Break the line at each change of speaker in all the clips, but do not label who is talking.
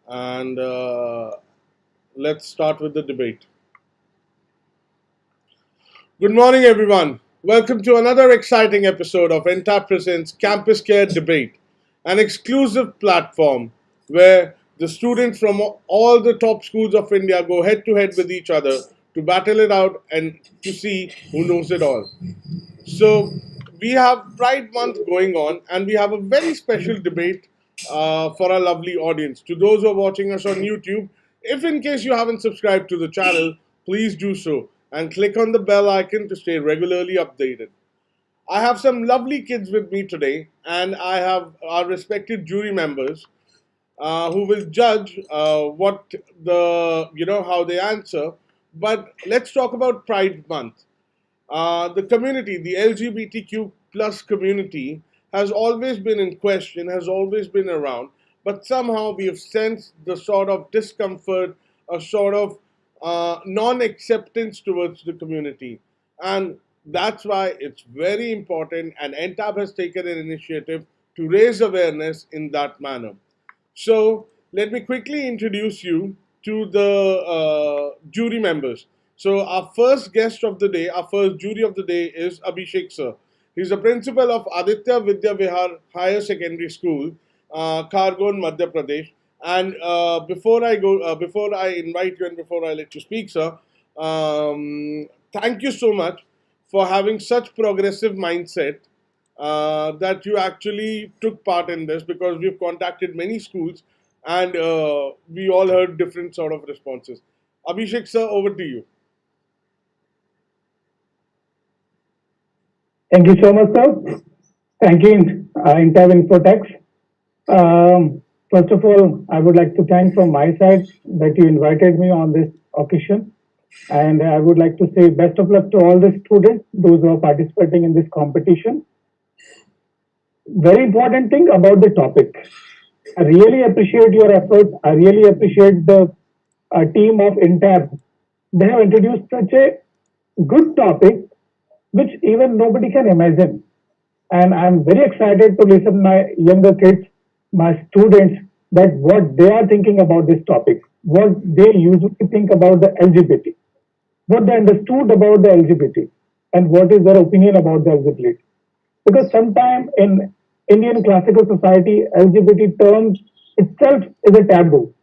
and let's start with the debate. Good morning, everyone. Welcome to another exciting episode of Entab presents CampusCare Debate, an exclusive platform where the students from all the top schools of India go head to head with each other to battle it out and to see who knows it all. So, we have Pride Month going on, and we have a very special debate for our lovely audience. To those who are watching us on YouTube, if in case you haven't subscribed to the channel, please do so and click on the bell icon to stay regularly updated. I have some lovely kids with me today, and I have our respected jury members who will judge what how they answer. But let's talk about Pride Month. The community, the LGBTQ plus community, has always been in question, has always been around, but somehow we have sensed the sort of discomfort, a sort of non acceptance towards the community. And that's why it's very important, and NTAB has taken an initiative to raise awareness in that manner. So let me quickly introduce you to the jury members. So our first guest of the day, our first jury of the day is Abhishek sir. He's the principal of Aditya Vidhya Vihar Higher Secondary School, Khargone, Madhya Pradesh. And before I invite you and before I let you speak, sir, thank you so much for having such progressive mindset that you actually took part in this, because we've contacted many schools and we all heard different sort of responses. Abhishek sir, over to you.
Thank you so much, sir. Thank you, Intel Infotex. First of all, I would like to thank from my side that you invited me on this occasion. And I would like to say best of luck to all the students, those who are participating in this competition. Very important thing about the topic. I really appreciate your effort. I really appreciate the team of Intab. They have introduced such a good topic which even nobody can imagine. And I'm very excited to listen my younger kids, my students, that what they are thinking about this topic, what they usually think about the LGBT, what they understood about the LGBT, and what is their opinion about the LGBT. Because sometimes in Indian classical society, LGBT term itself is a taboo.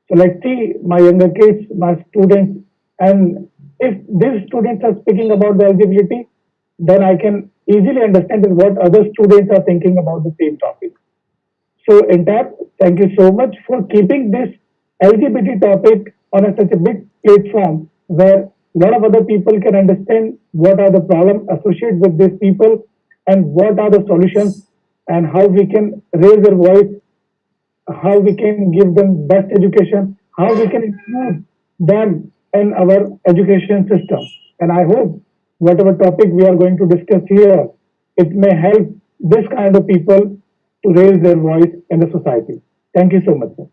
So let's see my younger kids, my students, and if these students are speaking about the LGBT, then I can easily understand what other students are thinking about the same topic. So, Entab, thank you so much for keeping this LGBT topic on such a big platform where a lot of other people can understand what are the problems associated with these people and what are the solutions and how we can raise their voice, how we can give them best education, how we can include them in our education system. And I hope whatever topic we are going to discuss here, it may help this kind of people to raise their voice in the society. Thank you so much, sir.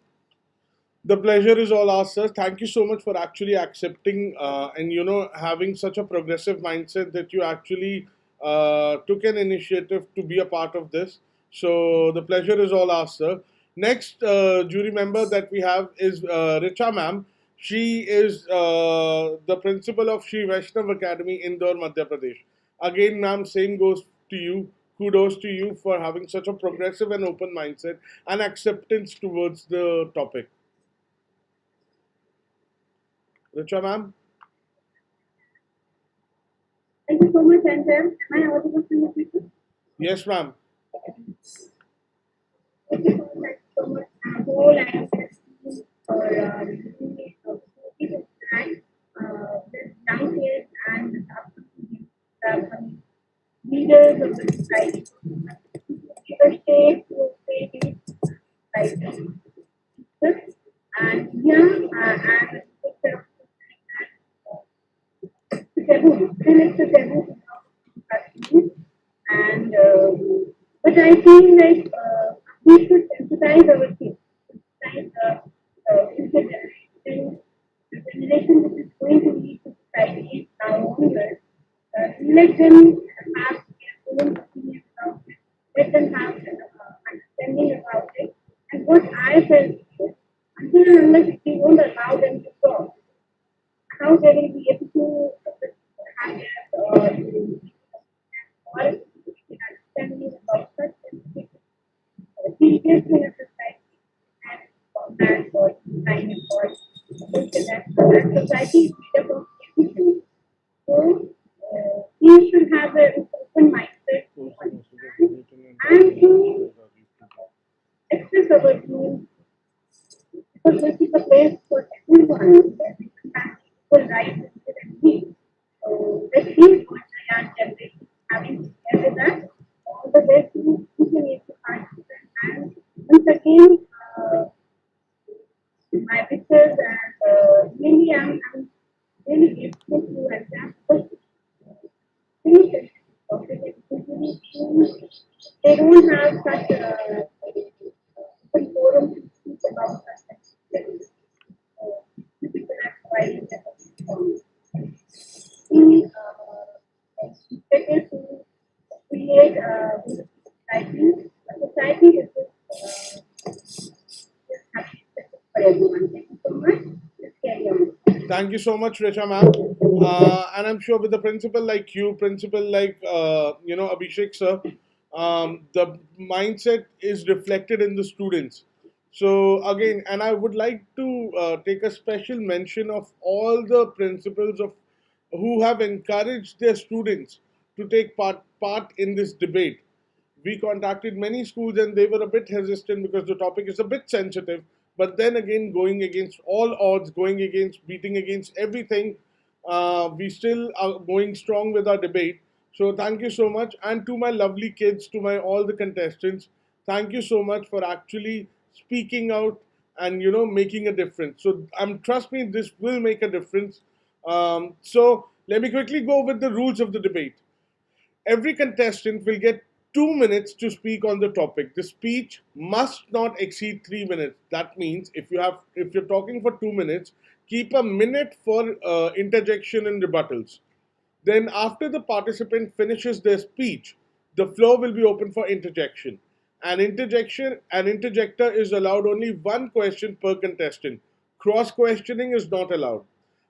The pleasure is all ours, sir. Thank you so much for actually accepting and having such a progressive mindset that you actually took an initiative to be a part of this. So the pleasure is all ours, sir. Next jury member that we have is Richa ma'am. She is the principal of Shri Vaishnav Academy, Indore, Madhya Pradesh. Again, ma'am, same goes to you. Kudos to you for having such a progressive and open mindset and acceptance towards the topic. Richa ma'am?
Thank you so much, Andrew. Am I audible to you people?
Yes, ma'am.
Thank you so much, whole and for giving me the opportunity to thank this young kids and the leaders of the society. Leadership to say like this. And yeah, I'm and but I feel like we should emphasize our kids, emphasize the future generation, the generation which is going to lead the society now onwards. Let them have their own opinion about it. Let them have understanding about it. And what I felt is until and unless we won't allow them to talk, how they will be able to have or understanding about such sensitive details in a society and combat or kind or that society is made up of everything. So we should have an open mindset to understand and to express our views because this is a place for everyone that we can have equal rights and needs. So let's see what the young generation is having to share with us. All the best to each and every participant. And once again, my wishes and really I'm really grateful to Andleeb because many countries, they don't have such a open forum to speak about such things. People are providing them. We better to create a society that is happy for everyone. Thank you so much. Let's carry on.
Thank you so much, Richa ma'am. And I'm sure with a principal like you, principal like Abhishek sir, the mindset is reflected in the students. So again, and I would like to take a special mention of all the principals of who have encouraged their students to take part in this debate. We contacted many schools and they were a bit hesitant because the topic is a bit sensitive. But then again, going against all odds, going against, beating against everything, we still are going strong with our debate. So thank you so much. And to my lovely kids, to my all the contestants, thank you so much for actually speaking out and making a difference. So trust me, this will make a difference. So let me quickly go with the rules of the debate. Every contestant will get 2 minutes to speak on the topic. The speech must not exceed 3 minutes. That means if you're talking for 2 minutes, keep a minute for interjection and rebuttals. Then after the participant finishes their speech, the floor will be open for interjection. An interjector is allowed only one question per contestant. Cross questioning is not allowed.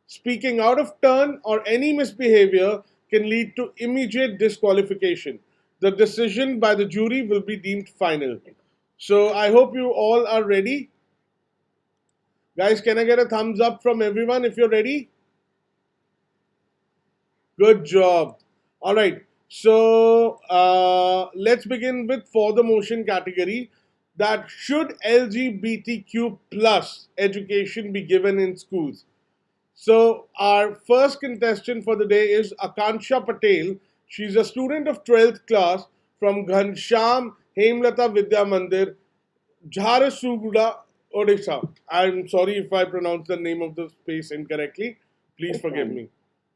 Speaking out of turn or any misbehavior can lead to immediate disqualification. The decision by the jury will be deemed final. So I hope you all are ready. Guys, can I get a thumbs up from everyone if you're ready? Good job. All right. So let's begin with for the motion category that should LGBTQ plus education be given in schools? So our first contestant for the day is Akansha Patel. She's a student of 12th class from Ghansham Hemlata Vidya Mandir, Jharsuguda, Odisha. I'm sorry if I pronounced the name of the space incorrectly. Please forgive me.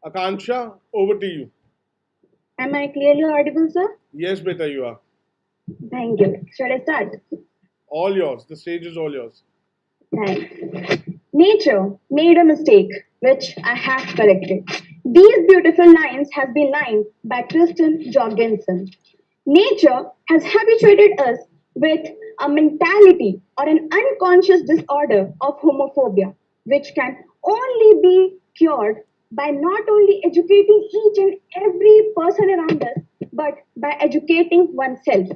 Akansha, over to you.
Am I clearly audible, sir?
Yes, beta, you are.
Thank you. Shall I start?
All yours. The stage is all yours.
Thanks. Nature made a mistake, which I have corrected. These beautiful lines have been lined by Kristen Jorgensen. Nature has habituated us with a mentality or an unconscious disorder of homophobia, which can only be cured by not only educating each and every person around us, but by educating oneself.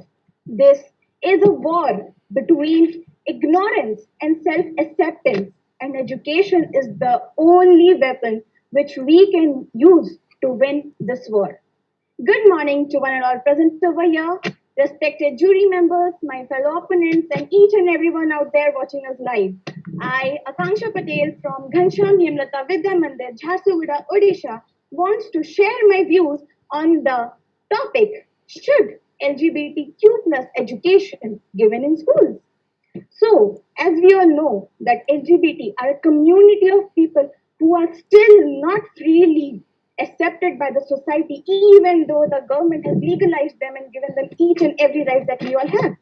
This is a war between ignorance and self acceptance, and education is the only weapon which we can use to win this war. Good morning to one and all present over here, respected jury members, my fellow opponents, and each and everyone out there watching us live. I, Akanksha Patel from Ghansham Hemlata Vidya Mandir, Jharsuguda, Odisha, wants to share my views on the topic should LGBTQ plus education given in schools? So, as we all know, that LGBT are a community of people who are still not freely accepted by the society, even though the government has legalized them and given them each and every right that we all have.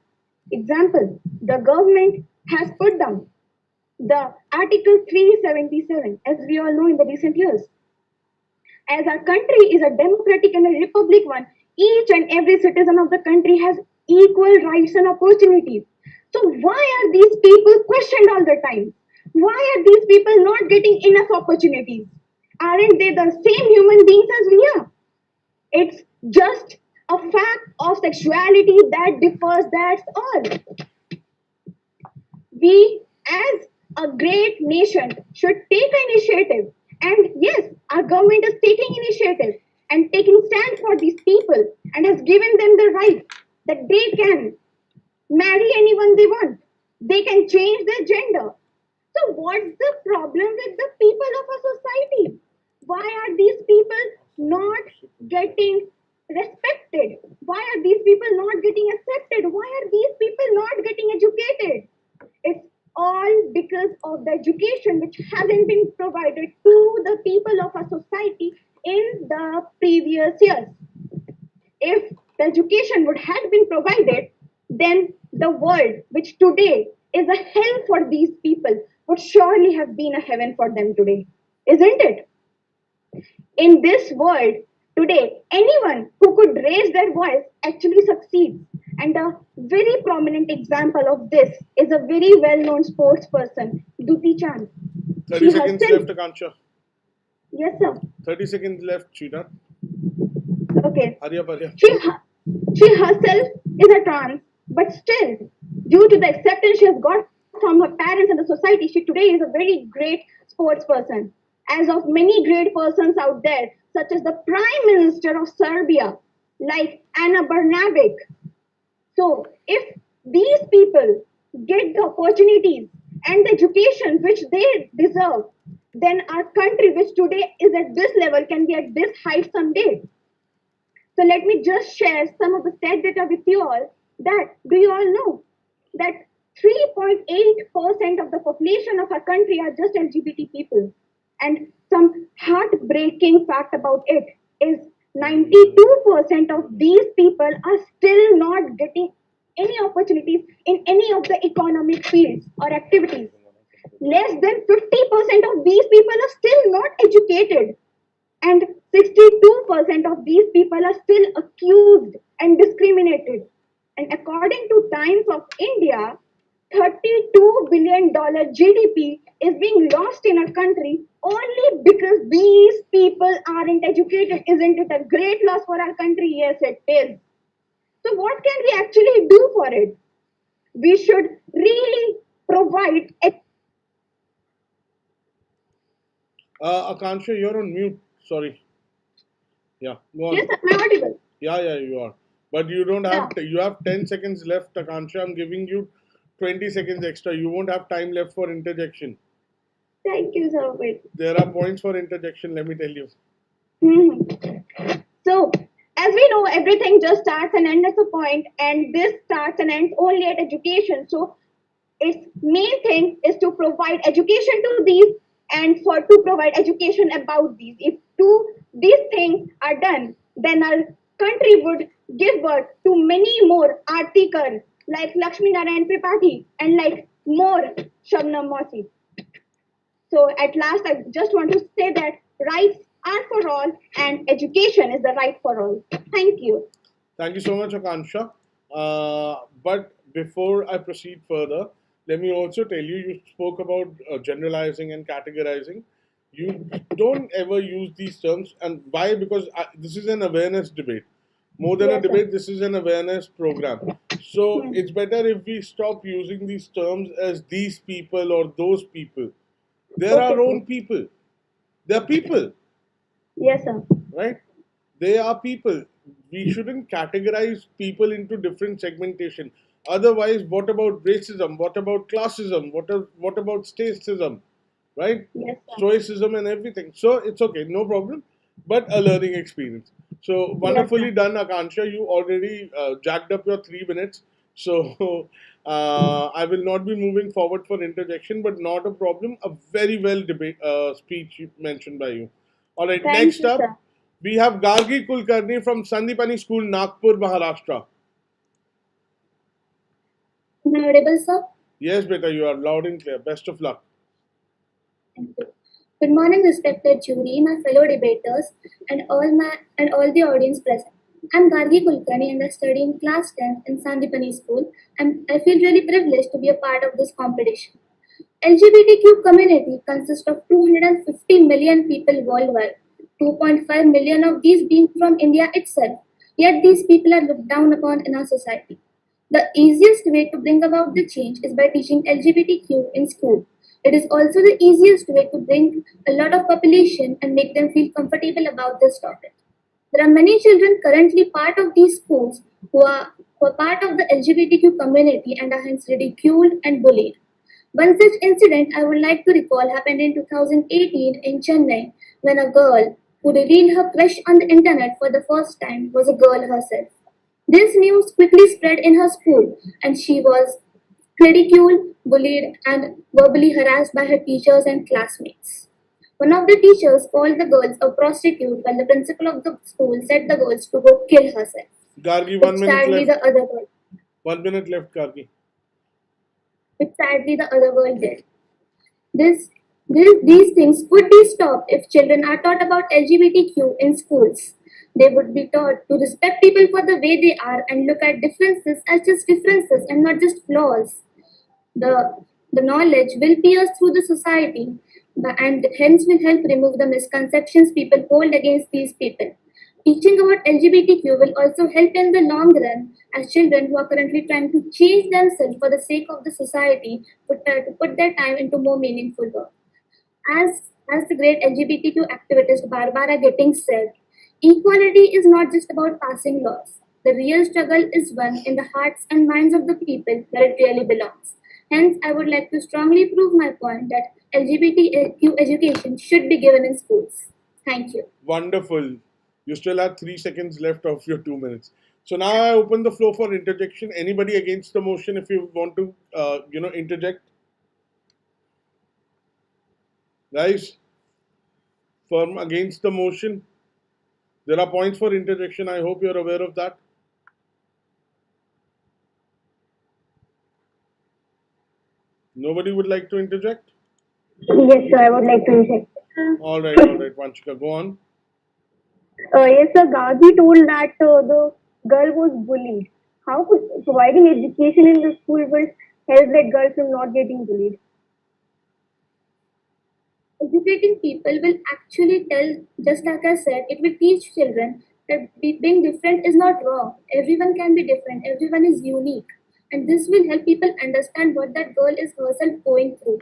Example, the government has put down the Article 377, as we all know in the recent years. As our country is a democratic and a republic one, each and every citizen of the country has equal rights and opportunities. So why are these people questioned all the time? Why are these people not getting enough opportunities? Aren't they the same human beings as we are? It's just a fact of sexuality that differs, that's all. We, as a great nation, should take initiative. And yes, our government is taking initiative and taking stand for these people and has given them the right that they can marry anyone they want. They can change their gender. So, what's the problem with the people of a society? Why are these people not getting respected? Why are these people not getting accepted? Why are these people not getting educated? It's all because of the education which hasn't been provided to the people of a society in the previous years. If the education would have been provided, then the world, which today is a hell for these people, would surely have been a heaven for them today. Isn't it? In this world, today, anyone who could raise their voice actually succeeds. And a very prominent example of this is a very well known sports person, Duti Chand.
30 seconds left, Akansha.
Yes, sir.
30 seconds left, Sheeta.
Okay.
Hurry up, hurry up.
She herself is a trans, but still, due to the acceptance she has got from her parents and the society, she today is a very great sports person. As of many great persons out there, such as the Prime Minister of Serbia, like Anna Brnabic. So, if these people get the opportunities and the education which they deserve, then our country, which today is at this level, can be at this height someday. So let me just share some of the stat data with you all. That do you all know that 3.8% of the population of our country are just LGBT people, and some heartbreaking fact about it is 92% of these people are still not getting any opportunities in any of the economic fields or activities. Less than 50% of these people are still not educated, and 62% of these people are still accused and discriminated. And according to Times of India, $32 billion GDP is being lost in our country only because these people aren't educated. Isn't it a great loss for our country? Yes, it is. So, what can we actually do for it? We should really provide.
Akansha, you're on mute. Sorry. Yeah, go on.
Yes, I'm audible.
Yeah, you are. But you don't have,
Yeah.
you have 10 seconds left, Akansha. I'm giving you 20 seconds extra. You won't have time left for interjection.
Thank you so much.
There are points for interjection, let me tell you.
So, as we know, everything just starts and ends at a point, and this starts and ends only at education. So, its main thing is to provide education to these and for to provide education about these. If these things are done, then our country would give birth to many more artikar like Lakshmi Narayan Tripathi and like more Shabnam Mosi. So at last, I just want to say that rights are for all and education is the right for all. Thank you.
Thank you so much, Akansha. But before I proceed further, let me also tell you, you spoke about generalizing and categorizing. You don't ever use these terms. And why? Because this is an awareness debate. More than a
Yes, sir.
debate, this is an awareness program. So it's better if we stop using these terms as these people or those people. They're
Okay,
our
sir.
own people. They're people,
Yes, sir.
right? They are people. We shouldn't categorize people into different segmentation. Otherwise, what about racism? What about classism? What about statism? Right?
Yes, sir.
Stoicism and everything. So it's okay, no problem. But a learning experience. So
Yes,
wonderfully
sir.
done, Akansha. You already jacked up your 3 minutes. So I will not be moving forward for interjection, but not a problem. A very well debate speech mentioned by you. All right,
Thank
next
you,
up,
sir.
we have Gargi Kulkarni from Sandipani School, Nagpur, Maharashtra.
Am I audible, sir?
Yes, beta, you are loud and clear. Best of luck.
Thank you. Good morning, respected jury, my fellow debaters, and all the audience present. I'm Gargi Kulkarni and I study in class 10 in Sandipani School, and I feel really privileged to be a part of this competition. LGBTQ community consists of 250 million people worldwide, 2.5 million of these being from India itself. Yet these people are looked down upon in our society. The easiest way to bring about the change is by teaching LGBTQ in school. It is also the easiest way to bring a lot of population and make them feel comfortable about this topic. There are many children currently part of these schools who are part of the LGBTQ community and are hence ridiculed and bullied. One such incident I would like to recall happened in 2018 in Chennai when a girl who revealed her crush on the internet for the first time was a girl herself. This news quickly spread in her school and she was ridiculed, bullied, and verbally harassed by her teachers and classmates. One of the teachers called the girls a prostitute while the principal of the school said the girls to go kill herself,
Gargi,
which sadly the other girl
1 minute left, Gargi.
did. These things could be stopped if children are taught about LGBTQ in schools. They would be taught to respect people for the way they are and look at differences as just differences and not just flaws. The, the knowledge will pierce through the society and hence will help remove the misconceptions people hold against these people. Teaching about LGBTQ will also help in the long run as children who are currently trying to change themselves for the sake of the society would try to put their time into more meaningful work. As the great LGBTQ activist Barbara Getting said, equality is not just about passing laws. The real struggle is one in the hearts and minds of the people where it really belongs. Hence, I would like to strongly prove my point that LGBTQ education should be given in schools. Thank you.
Wonderful. You still have 3 seconds left of your 2 minutes. So now I open the floor for interjection. Anybody against the motion if you want to, interject? Guys, firm against the motion. There are points for interjection. I hope you're aware of that. Nobody would like to interject?
Yes, sir, I would like to interject.
All right, Vanchika, go on.
Yes, sir, Gargi told that the girl was bullied. How could providing education in the school will help that girl from not getting bullied?
Educating people will actually tell, just like I said, it will teach children that being different is not wrong. Everyone can be different, everyone is unique. And this will help people understand what that girl is herself going through.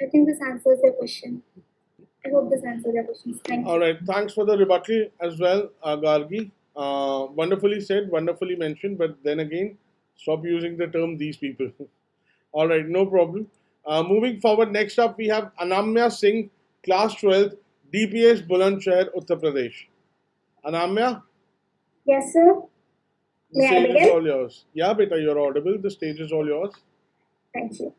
I think this answers your question. I hope this answers your questions. Thank
All
you.
right, thanks for the rebuttal as well, Gargi. Wonderfully said, wonderfully mentioned, but then again, stop using the term these people. All right, no problem. Moving forward, next up we have Anamya Singh, class 12th, DPS Bulandshahr, Uttar Pradesh. Anamya,
Yes, sir.
the
May I
stage is
begin?
all yours. Yeah, beta, you're audible. The stage is all yours.
Thank you.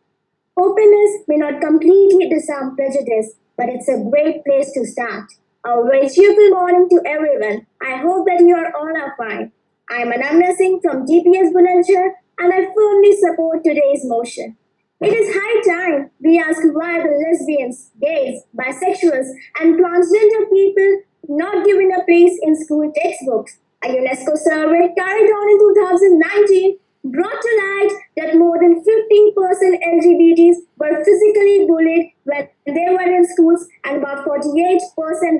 Openness may not completely disarm prejudice, but it's a great place to start. A very cheerful morning to everyone. I hope that you are all are fine. I'm Anamya Singh from DPS Bulandshahr and I firmly support today's motion. It is high time we ask why the lesbians, gays, bisexuals, and transgender people not given a place in school textbooks. A UNESCO survey carried on in 2019 brought to light that more than 15% LGBTs were physically bullied when they were in schools and about 48%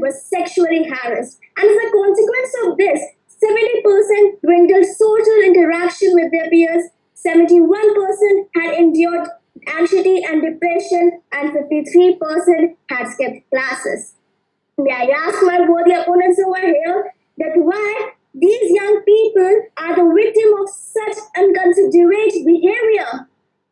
were sexually harassed. And as a consequence of this, 70% dwindled social interaction with their peers, 71% had endured anxiety and depression, and 53% had skipped classes. May I ask my worthy opponents over here that why these young people are the victim of such inconsiderate behavior?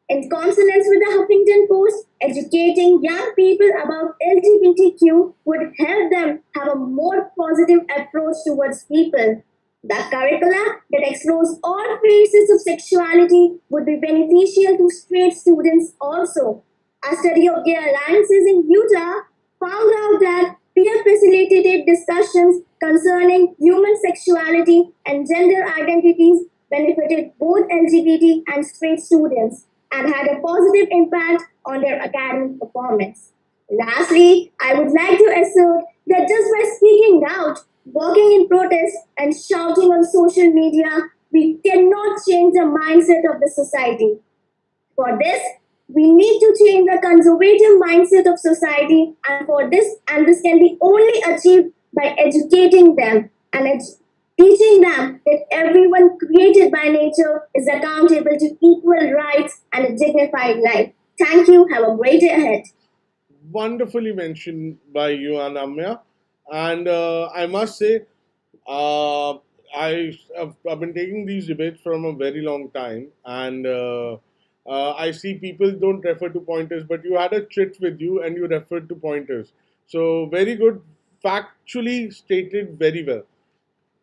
In consonance with the Huffington Post, educating young people about LGBTQ would help them have a more positive approach towards people. The curricula that explores all phases of sexuality would be beneficial to straight students also. A study of gay alliances in Utah found out that peer facilitated discussions concerning human sexuality and gender identities benefited both LGBT and straight students and had a positive impact on their academic performance. Lastly, I would like to assert that just by speaking out, walking in protest, and shouting on social media, we cannot change the mindset of the society. For this,
We need to change the conservative mindset of society, and this can be only achieved by educating them and teaching them that everyone created by nature is accountable to equal rights and a dignified life. Thank you. Have a great day ahead.
Wonderfully mentioned by you, Anamya. And I must say, uh, I've been taking these debates from a very long time, and I see people don't refer to pointers, but you had a chit with you and you referred to pointers. So, very good, factually stated very well.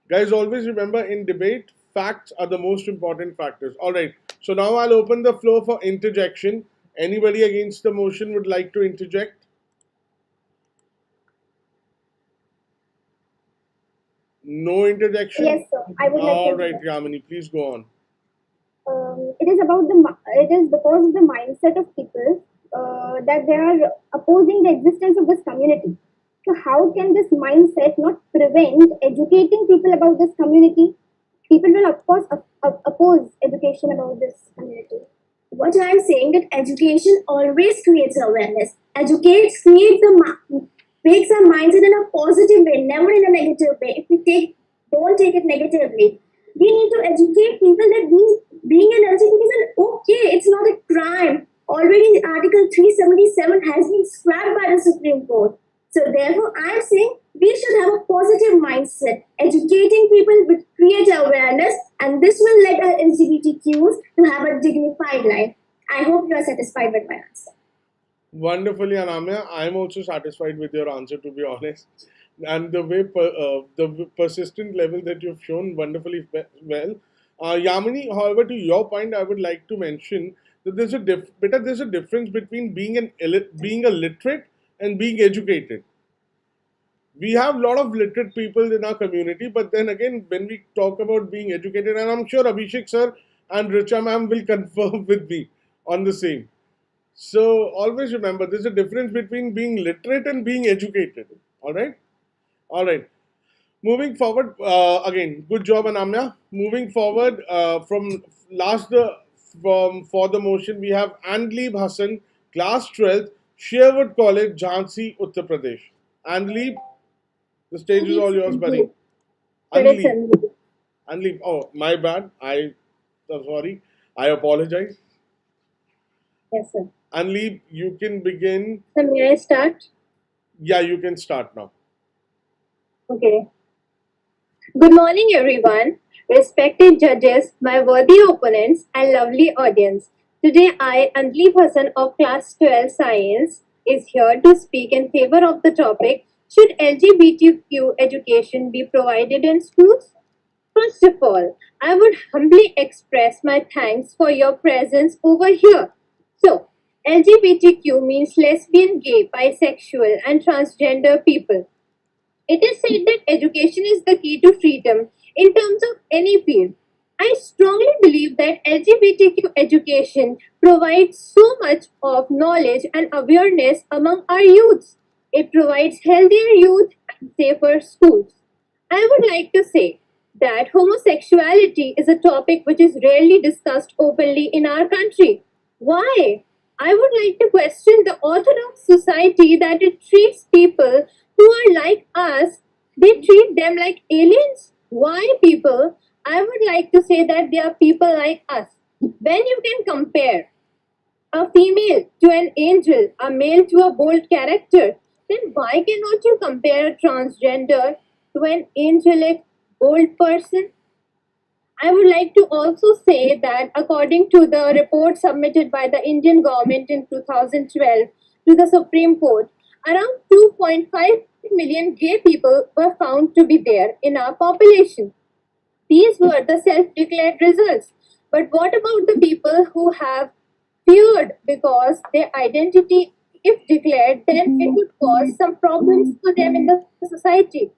Guys, always remember in debate, facts are the most important factors. All right, so now I'll open the floor for interjection. Anybody against the motion would like to interject? No interjection?
Yes, sir. I would like to
All right,
interject.
Yamini, please go on.
It is because of the mindset of people that they are opposing the existence of this community. So how can this mindset not prevent educating people about this community? People will of course oppose education about this community. What I'm saying that education always creates awareness. Educates creates makes our mindset in a positive way, never in a negative way. If we don't take it negatively, we need to educate people that being an LGBT is okay. It's not a crime. Already, Article 377 has been scrapped by the Supreme Court. So therefore, I'm saying we should have a positive mindset. Educating people will create awareness, and this will let our LGBTQs to have a dignified life. I hope you are satisfied with my answer.
Wonderfully, Anamya. I'm also satisfied with your answer, to be honest. And the persistent level that you've shown wonderfully well. Yamini, however, to your point, I would like to mention that there's a difference between being a literate and being educated. We have a lot of literate people in our community, but then again, when we talk about being educated, and I'm sure Abhishek sir and Richa ma'am will confirm with me on the same. So always remember, there's a difference between being literate and being educated. All right, all right. Moving forward, again, good job, Anamya. Moving forward, from last the from for the motion, we have Andleeb Hassan, class 12th, Sheerwood College, Jhansi, Uttar Pradesh. Andleeb, the stage is all yours, buddy.
Correct,
Andleeb,
Sandipani.
Andleeb. Oh, my bad. I'm sorry. I apologize.
Yes, sir.
Andleeb, you can begin.
So may I start?
Yeah, you can start now.
Okay. Good morning, everyone, respected judges, my worthy opponents, and lovely audience. Today, I, Andleeb Hassan of Class 12 Science, is here to speak in favor of the topic: should LGBTQ education be provided in schools? First of all, I would humbly express my thanks for your presence over here. So, LGBTQ means lesbian, gay, bisexual, and transgender people. It is said that education is the key to freedom in terms of any field. I strongly believe that LGBTQ education provides so much of knowledge and awareness among our youths. It provides healthier youth and safer schools. I would like to say that homosexuality is a topic which is rarely discussed openly in our country. Why? I would like to question the orthodox society that it treats people who are like us, they treat them like aliens. Why people? I would like to say that they are people like us. When you can compare a female to an angel, a male to a bold character, then why cannot you compare a transgender to an angelic, bold person? I would like to also say that according to the report submitted by the Indian government in 2012 to the Supreme Court, around 2.5 million gay people were found to be there in our population. These were the self declared results. But what about the people who have feared because their identity, if declared, then it would cause some problems for them in the society?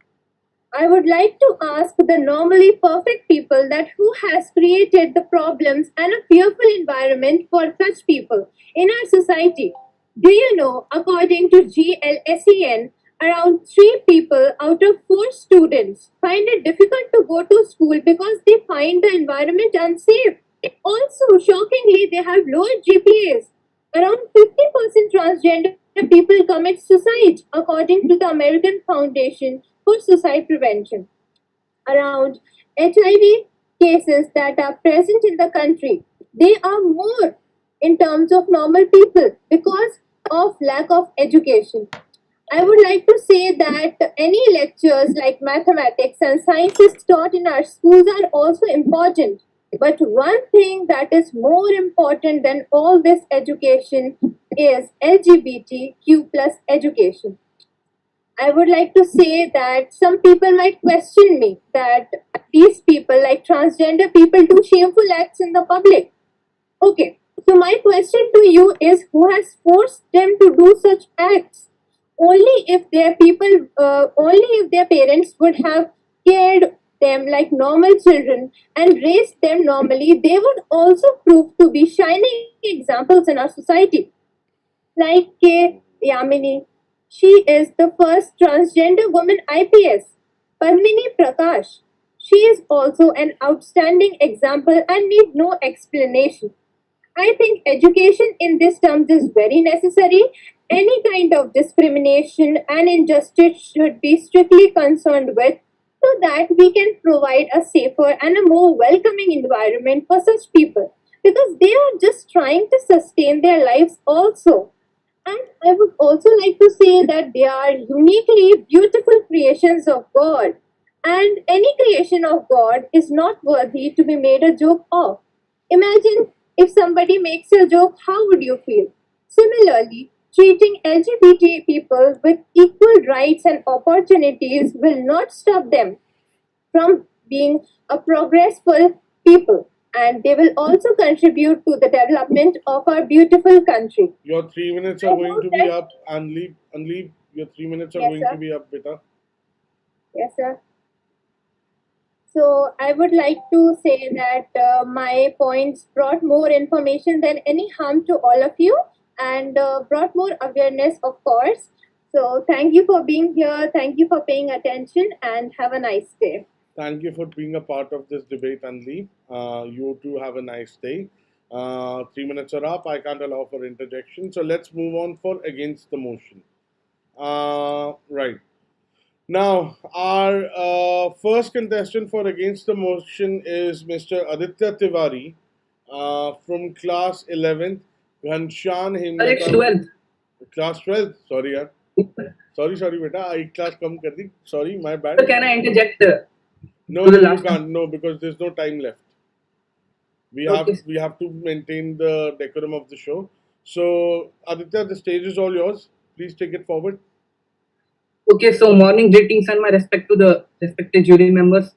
I would like to ask the normally perfect people that who has created the problems and a fearful environment for such people in our society. Do you know, according to GLSEN, around 3 people out of 4 students find it difficult to go to school because they find the environment unsafe. Also, shockingly, they have lower GPAs.
Around 50% transgender people commit suicide, according to the American Foundation for Suicide Prevention. Around HIV cases that are present in the country, they are more in terms of normal people because of lack of education. I would like to say that any lectures like mathematics and sciences taught in our schools are also important. But one thing that is more important than all this education is LGBTQ plus education. I would like to say that some people might question me that these people, like transgender people, do shameful acts in the public. Okay, so my question to you is who has forced them to do such acts? Only if their parents would have cared them like normal children and raised them normally, they would also prove to be shining examples in our society. Like Yamini, she is the first transgender woman IPS. Padmini Prakash, she is also an outstanding example and need no explanation. I think education in this terms is very necessary. Any kind of discrimination and injustice should be strictly concerned with so that we can provide a safer and a more welcoming environment for such people because they are just trying to sustain their lives also. And I would also like to say that they are uniquely beautiful creations of God. And any creation of God is not worthy to be made a joke of. Imagine if somebody makes a joke, how would you feel? Similarly, treating LGBT people with equal rights and opportunities will not stop them from being a progressful people, and they will also contribute to the development of our beautiful country.
Your 3 minutes
I
are going
hope
to be
that,
up, Andleeb, your 3 minutes are
yes,
going to
sir.
be up, beta.
Yes, sir. So I would like to say that my points brought more information than any harm to all of you and brought more awareness, of course. So thank you for being here. Thank you for paying attention and have a nice day.
Thank you for being a part of this debate, Andleeb. You too have a nice day. 3 minutes are up. I can't allow for interjection. So let's move on for against the motion. Right. Now, our first contestant for against the motion is Mr. Aditya Tiwari from class 11th, Ghanshan
Alex
Hemlata,
12th.
class 12th. Sorry, yaar. Sorry, beta. I class come kar di. Sorry, my bad.
So can I interject
No,
to the
no, you
last one?
can't. No, because there's no time left.
Okay.
We have to maintain the decorum of the show. So, Aditya, the stage is all yours. Please take it forward.
Okay, so morning greetings and my respect to the respected jury members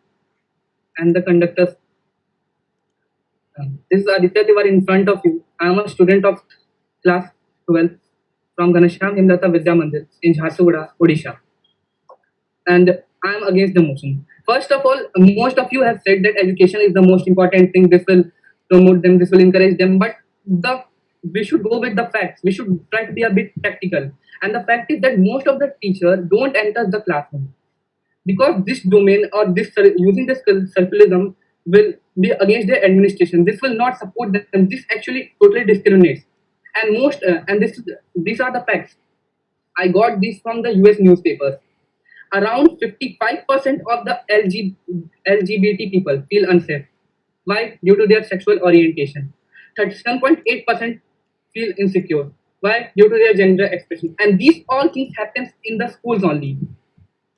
and the conductors. This is Aditya Tiwari in front of you. I am a student of class 12 from Ghanshyam Himlata Vidya Mandir in Jharsuguda, Odisha. And I am against the motion. First of all, most of you have said that education is the most important thing. This will promote them, this will encourage them. But the we should go with the facts. We should try to be a bit practical. And the fact is that most of the teachers don't enter the classroom because this domain or this using this circularism will be against their administration. This will not support them. This actually totally discriminates. And these are the facts. I got this from the US newspapers. Around 55% of the LGBT people feel unsafe. Why? Due to their sexual orientation. 37.8% feel insecure. Why? Due to their gender expression. And these all things happens in the schools only.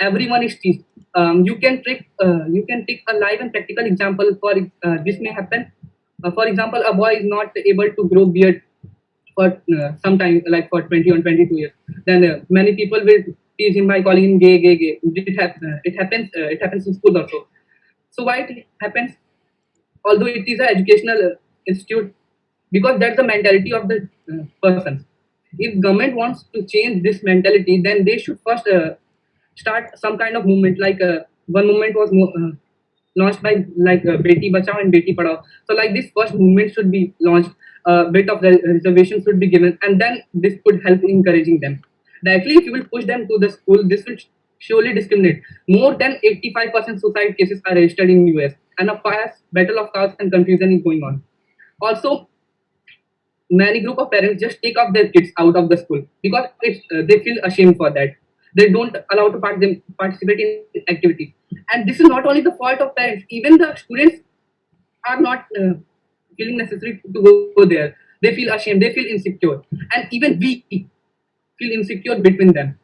Everyone is teased. You can take a live and practical example for this may happen. For example, a boy is not able to grow beard for some time, like for 20 or 22 years. Then many people will tease him by calling him gay, gay, gay. It happens in school also. So why it happens? Although it is an educational institute, because that's the mentality of the person. If government wants to change this mentality, then they should first start some kind of movement. Like one movement was launched by like Beti Bachao and Beti Padhao. So like this first movement should be launched. A bit of reservation should be given, and then this could help in encouraging them. Directly, if you will push them to the school, this will surely discriminate. More than 85% suicide cases are registered in US, and a fierce battle of caste and confusion is going on. Also, many group of parents just take off their kids out of the school because they feel ashamed for that. They don't allow to participate in activities, and this is not only the fault of parents. Even the students are not feeling necessary to go there. They feel ashamed. They feel insecure, and even we feel insecure between them.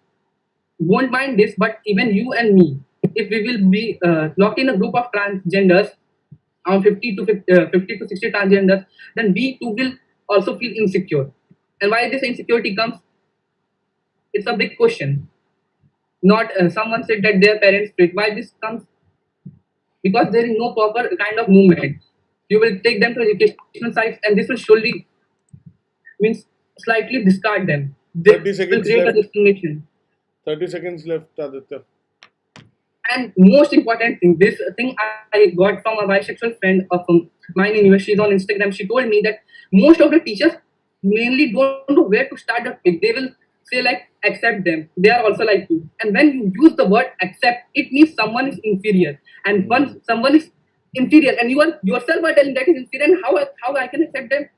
Won't mind this, but even you and me, if we will be locked in a group of transgenders, around 50 to 60 transgenders, then we too will also feel insecure. And why this insecurity comes? It's a big question. Not someone said that their parents split. Why this comes? Because there is no proper kind of movement. You will take them to educational sites, and this will surely means slightly discard them. This
30
will
seconds
create a
left.
discrimination.
30 seconds left, Aditya.
And most important thing, this thing I got from a bisexual friend of mine in US. She's on Instagram. She told me that most of the teachers mainly don't know where to start the pick. They will say like accept them. They are also like you. And when you use the word accept, it means someone is inferior. And once someone is inferior, and you are yourself are telling that is inferior, and how I can accept them?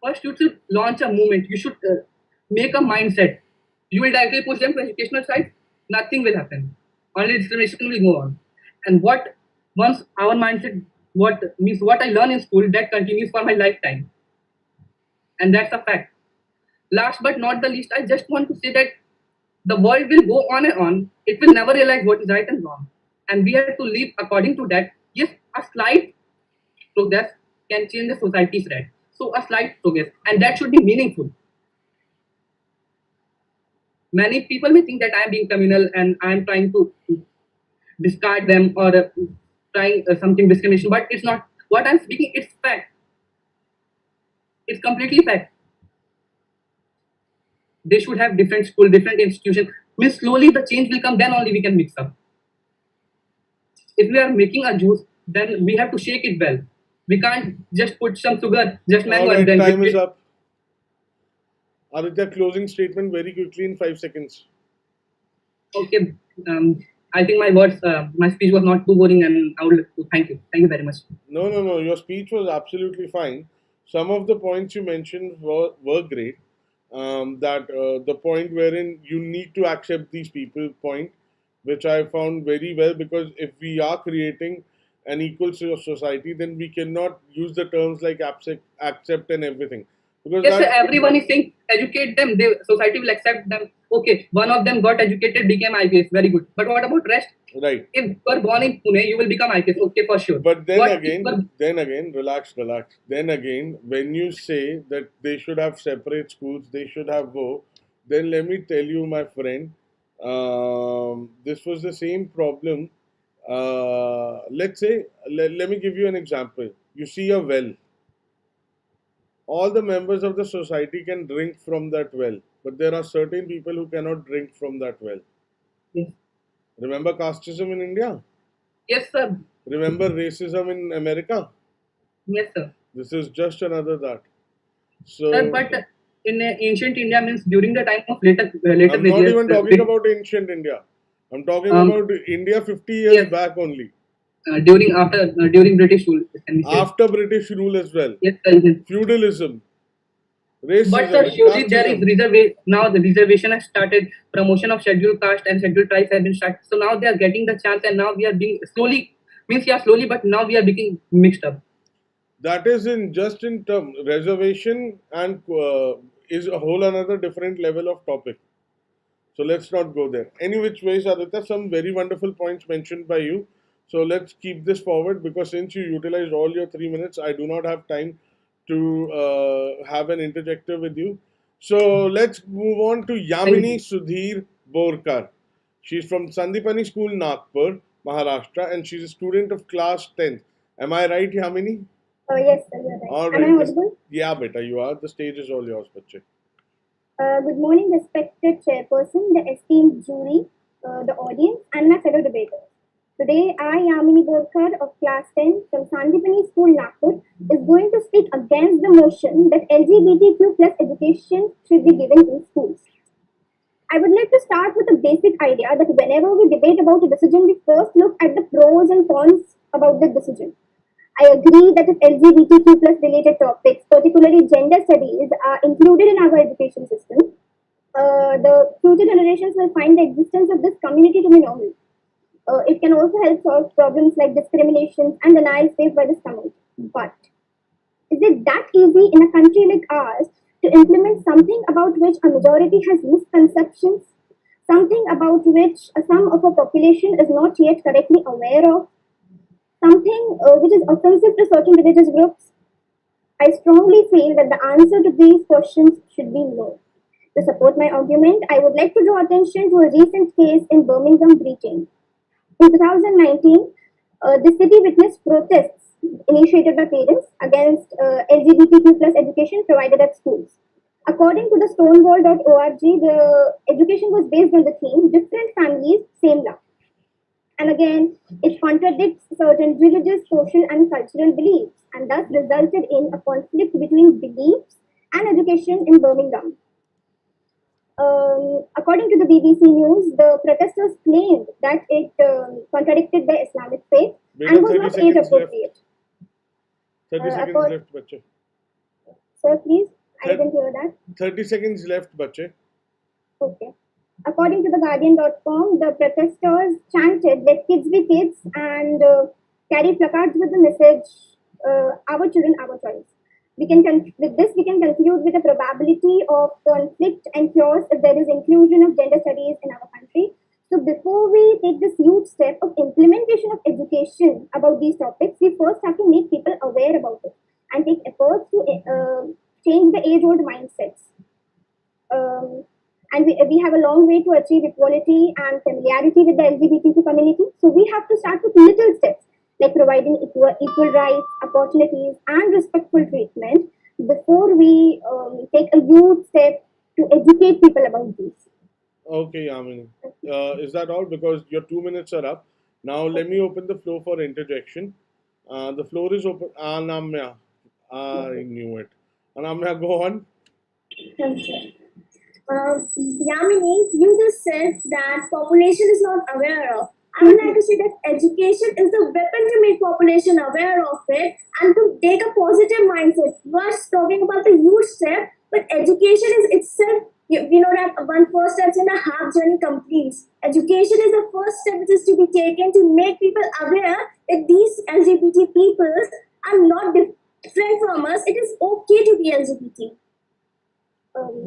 First, you should launch a movement. You should make a mindset. You will directly push them to educational side. Nothing will happen. Only discrimination will go on. And what once our mindset, what means what I learn in school, that continues for my lifetime. And that's a fact. Last but not the least, I just want to say that the world will go on and on. It will never realize what is right and wrong. And we have to live according to that. Yes, a slight progress can change the society's right. So a slight progress, and that should be meaningful. Many people may think that I am being communal and I am trying to discard them or trying something discrimination, but it's not. What I'm speaking, it's fact. It's completely fact. They should have different school, different institution. Means slowly the change will come. Then only we can mix up. If we are making a juice, then we have to shake it well. We can't just put some sugar, just mango,
All right,
and then
time is up. Aditya, closing statement very quickly in 5 seconds.
Okay. I think my words, my speech was not too boring, and I would like to thank you. Thank you very much.
No. Your speech was absolutely fine. Some of the points you mentioned were great. The point wherein you need to accept these people point, which I found very well, because if we are creating an equal society, then we cannot use the terms like accept and everything. Because
Yes, sir,
that,
everyone is saying educate them. The society will accept them. Okay, one of them got educated, became IPS. Very good. But what about rest?
right.
If you are born in Pune, you will become IPS. Okay, for sure.
But then
What
again, relax. Then again, when you say that they should have separate schools, they should have then let me tell you, my friend, this was the same problem. Let's say, let me give you an example. You see a well. All the members of the society can drink from that well, but there are certain people who cannot drink from that well.
Yes.
Remember casteism in India?
Yes, sir.
Remember racism in America?
Yes, sir.
This is just another that. So
Sir, but in ancient India means during the time of later
I'm not
Vidyas,
even talking about ancient India. I'm talking about India 50 years
yes.
back only.
During British rule. Can we say?
After British rule as well.
Yes, sir.
Feudalism, racism,
But sir, surely there is
casteism.
now the reservation has started. Promotion of scheduled caste and scheduled tribes have been started. So now they are getting the chance, and now we are being slowly, but now we are being mixed up.
That is just in term reservation and is a whole another different level of topic. So let's not go there. Any which ways, Aditya, some very wonderful points mentioned by you. So let's keep this forward, because since you utilized all your 3 minutes, I do not have time to have an interjector with you. So let's move on to Yamini Sudhir Borkar. She's from Sandipani School, Nagpur, Maharashtra, and she's a student of class 10th. Am I right, Yamini?
Yes, sir, you're right.
All
Am I
right.
audible?
Yeah, beta, you are. The stage is all yours, bache.
Good morning, respected chairperson, the esteemed jury, the audience, and my fellow debaters. Today, I, Yamini Borkar of class 10 from Sandipani School, Nagpur, is going to speak against the motion that LGBTQ plus education should be given in schools. I would like to start with a basic idea that whenever we debate about a decision, we first look at the pros and cons about the decision. I agree that if LGBTQ plus related topics, particularly gender studies, are included in our education system, the future generations will find the existence of this community to be normal. It can also help solve problems like discrimination and denial faced by this community. But is it that easy in a country like ours to implement something about which a majority has misconceptions, something about which some of our population is not yet correctly aware of, something which is offensive to certain religious groups? I strongly feel that the answer to these questions should be no. To support my argument, I would like to draw attention to a recent case in Birmingham, Britain. In 2019, the city witnessed protests initiated by parents against LGBTQ plus education provided at schools. According to the stonewall.org, the education was based on the theme Different Families, Same Love. And again, it contradicts certain religious, social, and cultural beliefs and thus resulted in a conflict between beliefs and education in Birmingham. According to the BBC News, the protesters claimed that it contradicted their Islamic faith and was not age appropriate.
30 seconds left, bache.
Sir, please, I didn't hear that.
30 seconds left, bache.
Okay. According to the Guardian.com, the protesters chanted, "Let kids be kids," and carry placards with the message, "Our children, our choice." With this, we can conclude with the probability of conflict and chaos if there is inclusion of gender studies in our country. So before we take this huge step of implementation of education about these topics, we first have to make people aware about it and take efforts to change the age-old mindsets. And we have a long way to achieve equality and familiarity with the LGBTQ community. So we have to start with little steps like providing equal rights, opportunities, and respectful treatment before we take a huge step to educate people about these.
Okay, Yamini. Is that all? Because your 2 minutes are up. Now let me open the floor for interjection. The floor is open. Anamya. I knew it. Anamya, go on.
Okay. Yamini, you just said that population is not aware of. I would like to say that education is the weapon to make population aware of it and to take a positive mindset. You are talking about the huge step, but education is itself, you know that one first step in a half journey completes. Education is the first step which is to be taken to make people aware that these LGBT people are not different from us. It is okay to be LGBT.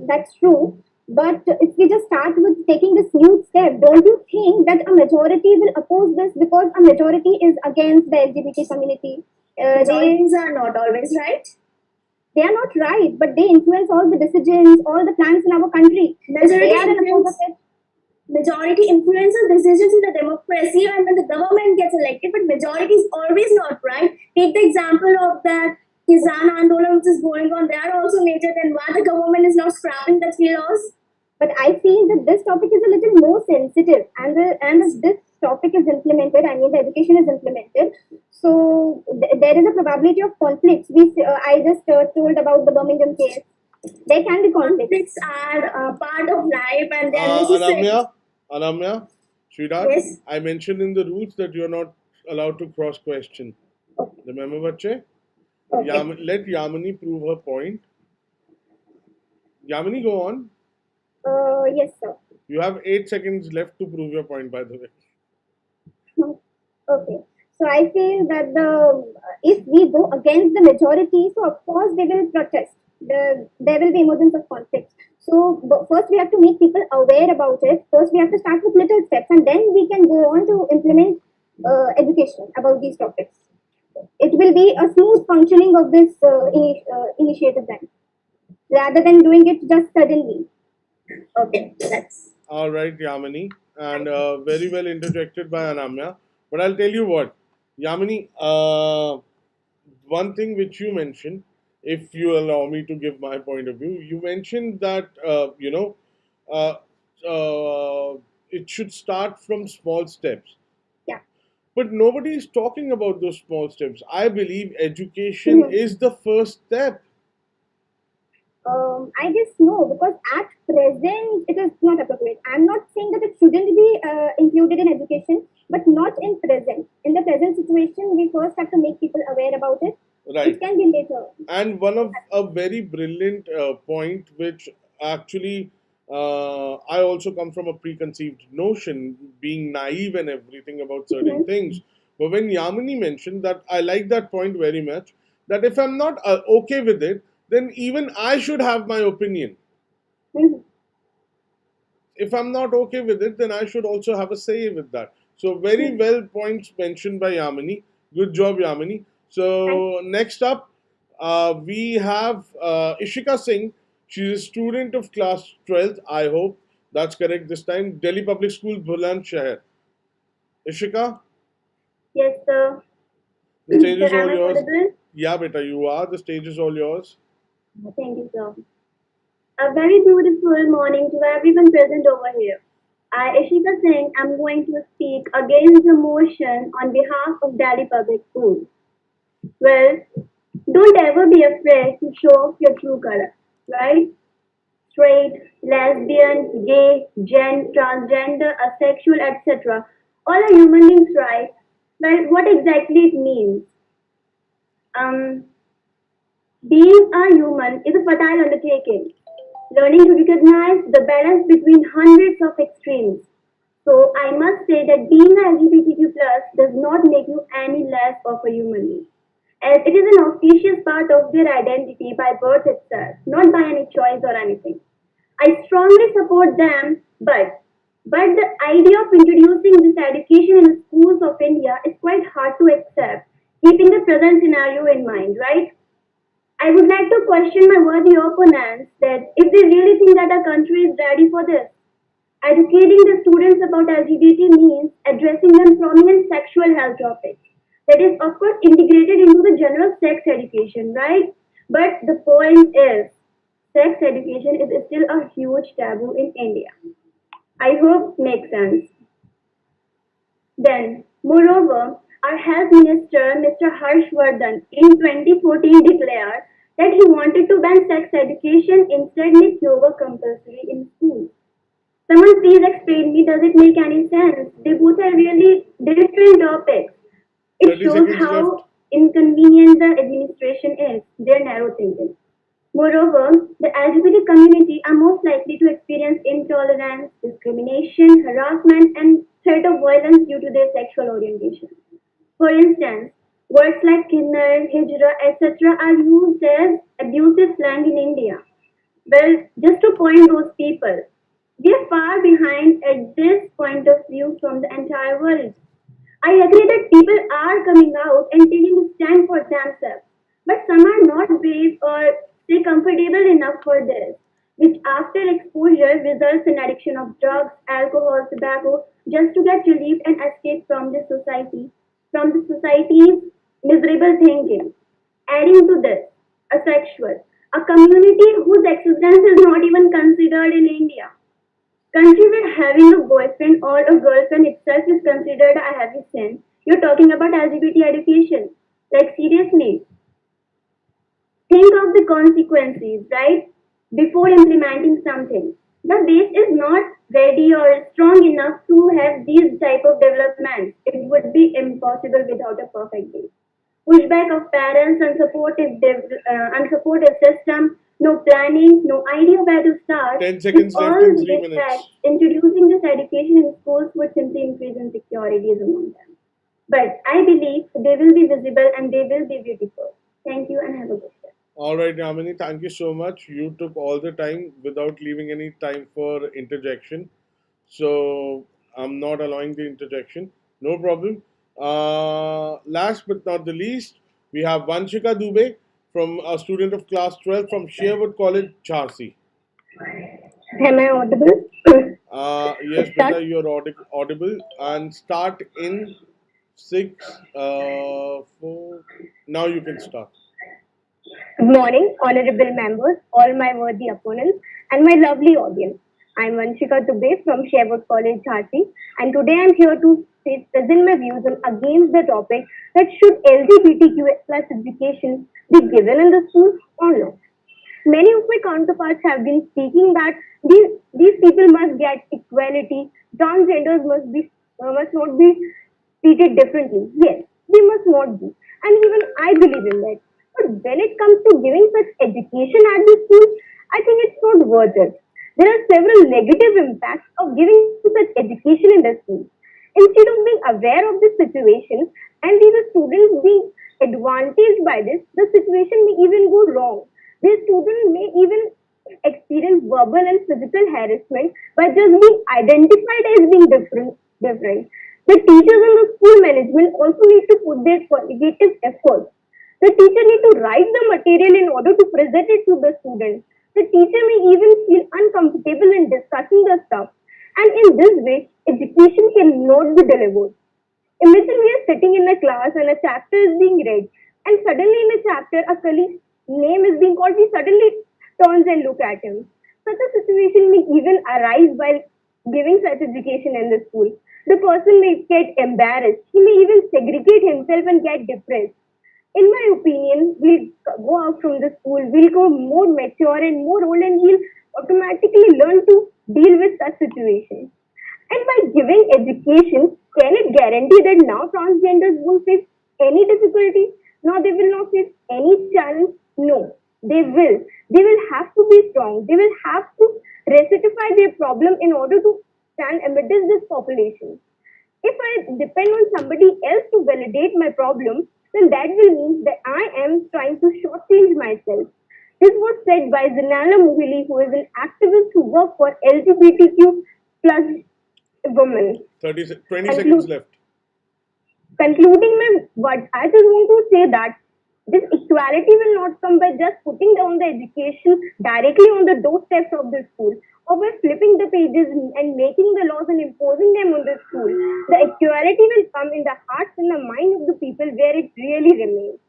That's true. But if we just start with taking this huge step, don't you think that a majority will oppose this because a majority is against the LGBT community?
Majorities are not always right.
They are not right, but they influence all the decisions, all the plans in our country.
Majority influences decisions in the democracy and when the government gets elected, but majority is always not right. Take the example of that Kisan Andolan which is going on. They are also major, then why the government is not scrapping the three laws?
But I feel that this topic is a little more sensitive, and if this topic is implemented, I mean the education is implemented, so there is a probability of conflicts. I just told about the Birmingham case. There can be conflicts.
Are part of life and they are necessary.
Anamya, Sridhar,
yes.
I mentioned in the rules that you are not allowed to cross question.
Okay.
Remember, bache?
Okay.
Let Yamini prove her point. Yamini, go on.
Yes, sir.
You have 8 seconds left to prove your point, by the way.
Okay. So I feel that if we go against the majority, so of course they will protest. There will be emergence of conflict. So first we have to make people aware about it. First we have to start with little steps, and then we can go on to implement education about these topics. It will be a smooth functioning of this initiative then, rather than doing it just suddenly.
Okay, that's
all right, Yamini, and very well interjected by Anamya. But I'll tell you what, Yamini, one thing which you mentioned, if you allow me to give my point of view, you mentioned that uh, it should start from small steps.
Yeah.
But nobody is talking about those small steps. I believe education is the first step.
I guess no, because at present it is not appropriate. I'm not saying that it shouldn't be included in education, but not in present. In the present situation, we first have to make people aware about
And one of a very brilliant point, which actually I also come from a preconceived notion, being naive and everything about certain
Mhm.
things. But when Yamini mentioned that, I like that point very much. That if I'm not okay with it, then even I should have my opinion.
Mhm.
If I'm not okay with it, then I should also have a say with that. So very
Mhm.
well points mentioned by Yamini. Good job, Yamini.
Thank
So next up, we have Ishika Singh. She's a student of class 12th. I hope that's correct this time. Delhi Public School, Bulandshahr. Ishika,
Yes, sir.
the stage
Sir,
is
am
all
I
yours.
audible?
Yeah, beta, you are. The stage is all yours.
Thank you, sir. A very beautiful morning to everyone present over here. I, Ishika Singh, am going to speak against the motion on behalf of Delhi Public Schools. Well, don't ever be afraid to show off your true color, right? Straight, lesbian, gay, gen, transgender, asexual, etc. All are human beings, right? Well, what exactly it means? Um, Being a human is a fertile undertaking, learning to recognize the balance between hundreds of extremes. So I must say that being a LGBTQ plus does not make you any less of a human being, as it is an auspicious part of their identity by birth itself, not by any choice or anything. I strongly support them, but the idea of introducing this education in schools of India is quite hard to accept, keeping the present scenario in mind, right? I would like to question my worthy opponents that if they really think that our country is ready for this. Educating the students about LGBT means addressing them prominent sexual health topics. That is, of course, integrated into the general sex education, right? But the point is, sex education is still a huge taboo in India. I hope makes sense. Then, moreover, our health minister, Mr. Harshvardhan, in 2014 declared that he wanted to ban sex education, instead make yoga compulsory in schools. Someone please explain me, does it make any sense? They both are really different topics. It
30
shows
seconds left.
how inconvenient the administration is, their narrow thinking. Moreover, the LGBT community are most likely to experience intolerance, discrimination, harassment, and threat of violence due to their sexual orientation. For instance, words like kinnar, hijra, etc. are used as abusive slang in India. Well, just to point those people, we are far behind at this point of view from the entire world. I agree that people are coming out and taking a stand for themselves, but some are not brave or say comfortable enough for this, which after exposure results in addiction of drugs, alcohol, tobacco, just to get relief and escape from the society's miserable thinking. Adding to this, asexual, a community whose existence is not even considered in India. Country where having a boyfriend or a girlfriend itself is considered a heavy sin. You're talking about LGBT education. Like seriously, think of the consequences, right? Before implementing something. The base is not ready or strong enough to have these type of developments. It would be impossible without a perfect base. Pushback of parents, unsupportive system, no planning, no idea where to start.
10
With
seconds left
all
in 3
these facts,
minutes.
introducing this education in schools would simply increase insecurities among them. But I believe they will be visible and they will be beautiful. Thank you and have a good day.
All right, Yamini, thank you so much. You took all the time without leaving any time for interjection. So I'm not allowing the interjection. No problem. Last but not the least, we have Vanshika Dubey from a student of class 12 from Sheerwood College, Jhansi.
Am I audible?
Yes,
Start.
beta, you're audible and start in six, four. Now you can start.
Good morning, honorable members, all my worthy opponents, and my lovely audience. I'm Vanshika Dubey from Sheerwood College, Jhansi, and today I'm here to present my views on against the topic that should LGBTQ plus education be given in the school or no. Many of my counterparts have been speaking that these people must get equality, transgenders must not be treated differently. Yes, they must not be, and even I believe in that. But when it comes to giving such education at the school, I think it's not worth it. There are several negative impacts of giving such education in the school. Instead of being aware of this situation and these students being advantaged by this, the situation may even go wrong. These students may even experience verbal and physical harassment by just being identified as being different. The teachers and the school management also need to put their qualitative efforts. The teacher need to write the material in order to present it to the students. The teacher may even feel uncomfortable in discussing the stuff. And in this way, education cannot be delivered. Imagine we are sitting in a class and a chapter is being read, and suddenly in a chapter a colleague's name is being called. We suddenly turns and look at him. Such a situation may even arise while giving such education in the school. The person may get embarrassed. He may even segregate himself and get depressed. In my opinion, we'll go out from the school, we'll go more mature and more old, and we'll automatically learn to deal with such situations. And by giving education, can it guarantee that now transgenders won't face any difficulty? No, they will not face any challenge? No, they will. They will have to be strong. They will have to rectify their problem in order to stand amidst this population. If I depend on somebody else to validate my problem, then that will mean that I am trying to shortchange myself. This was said by Zinala Muhili, who is an activist who works for LGBTQ plus women.
20 seconds left.
Concluding my words, I just want to say that this equality will not come by just putting down the education directly on the doorsteps of the school or by flipping the pages and making the laws and imposing them on the school. The equality will come in the hearts and the mind of the people where it really remains.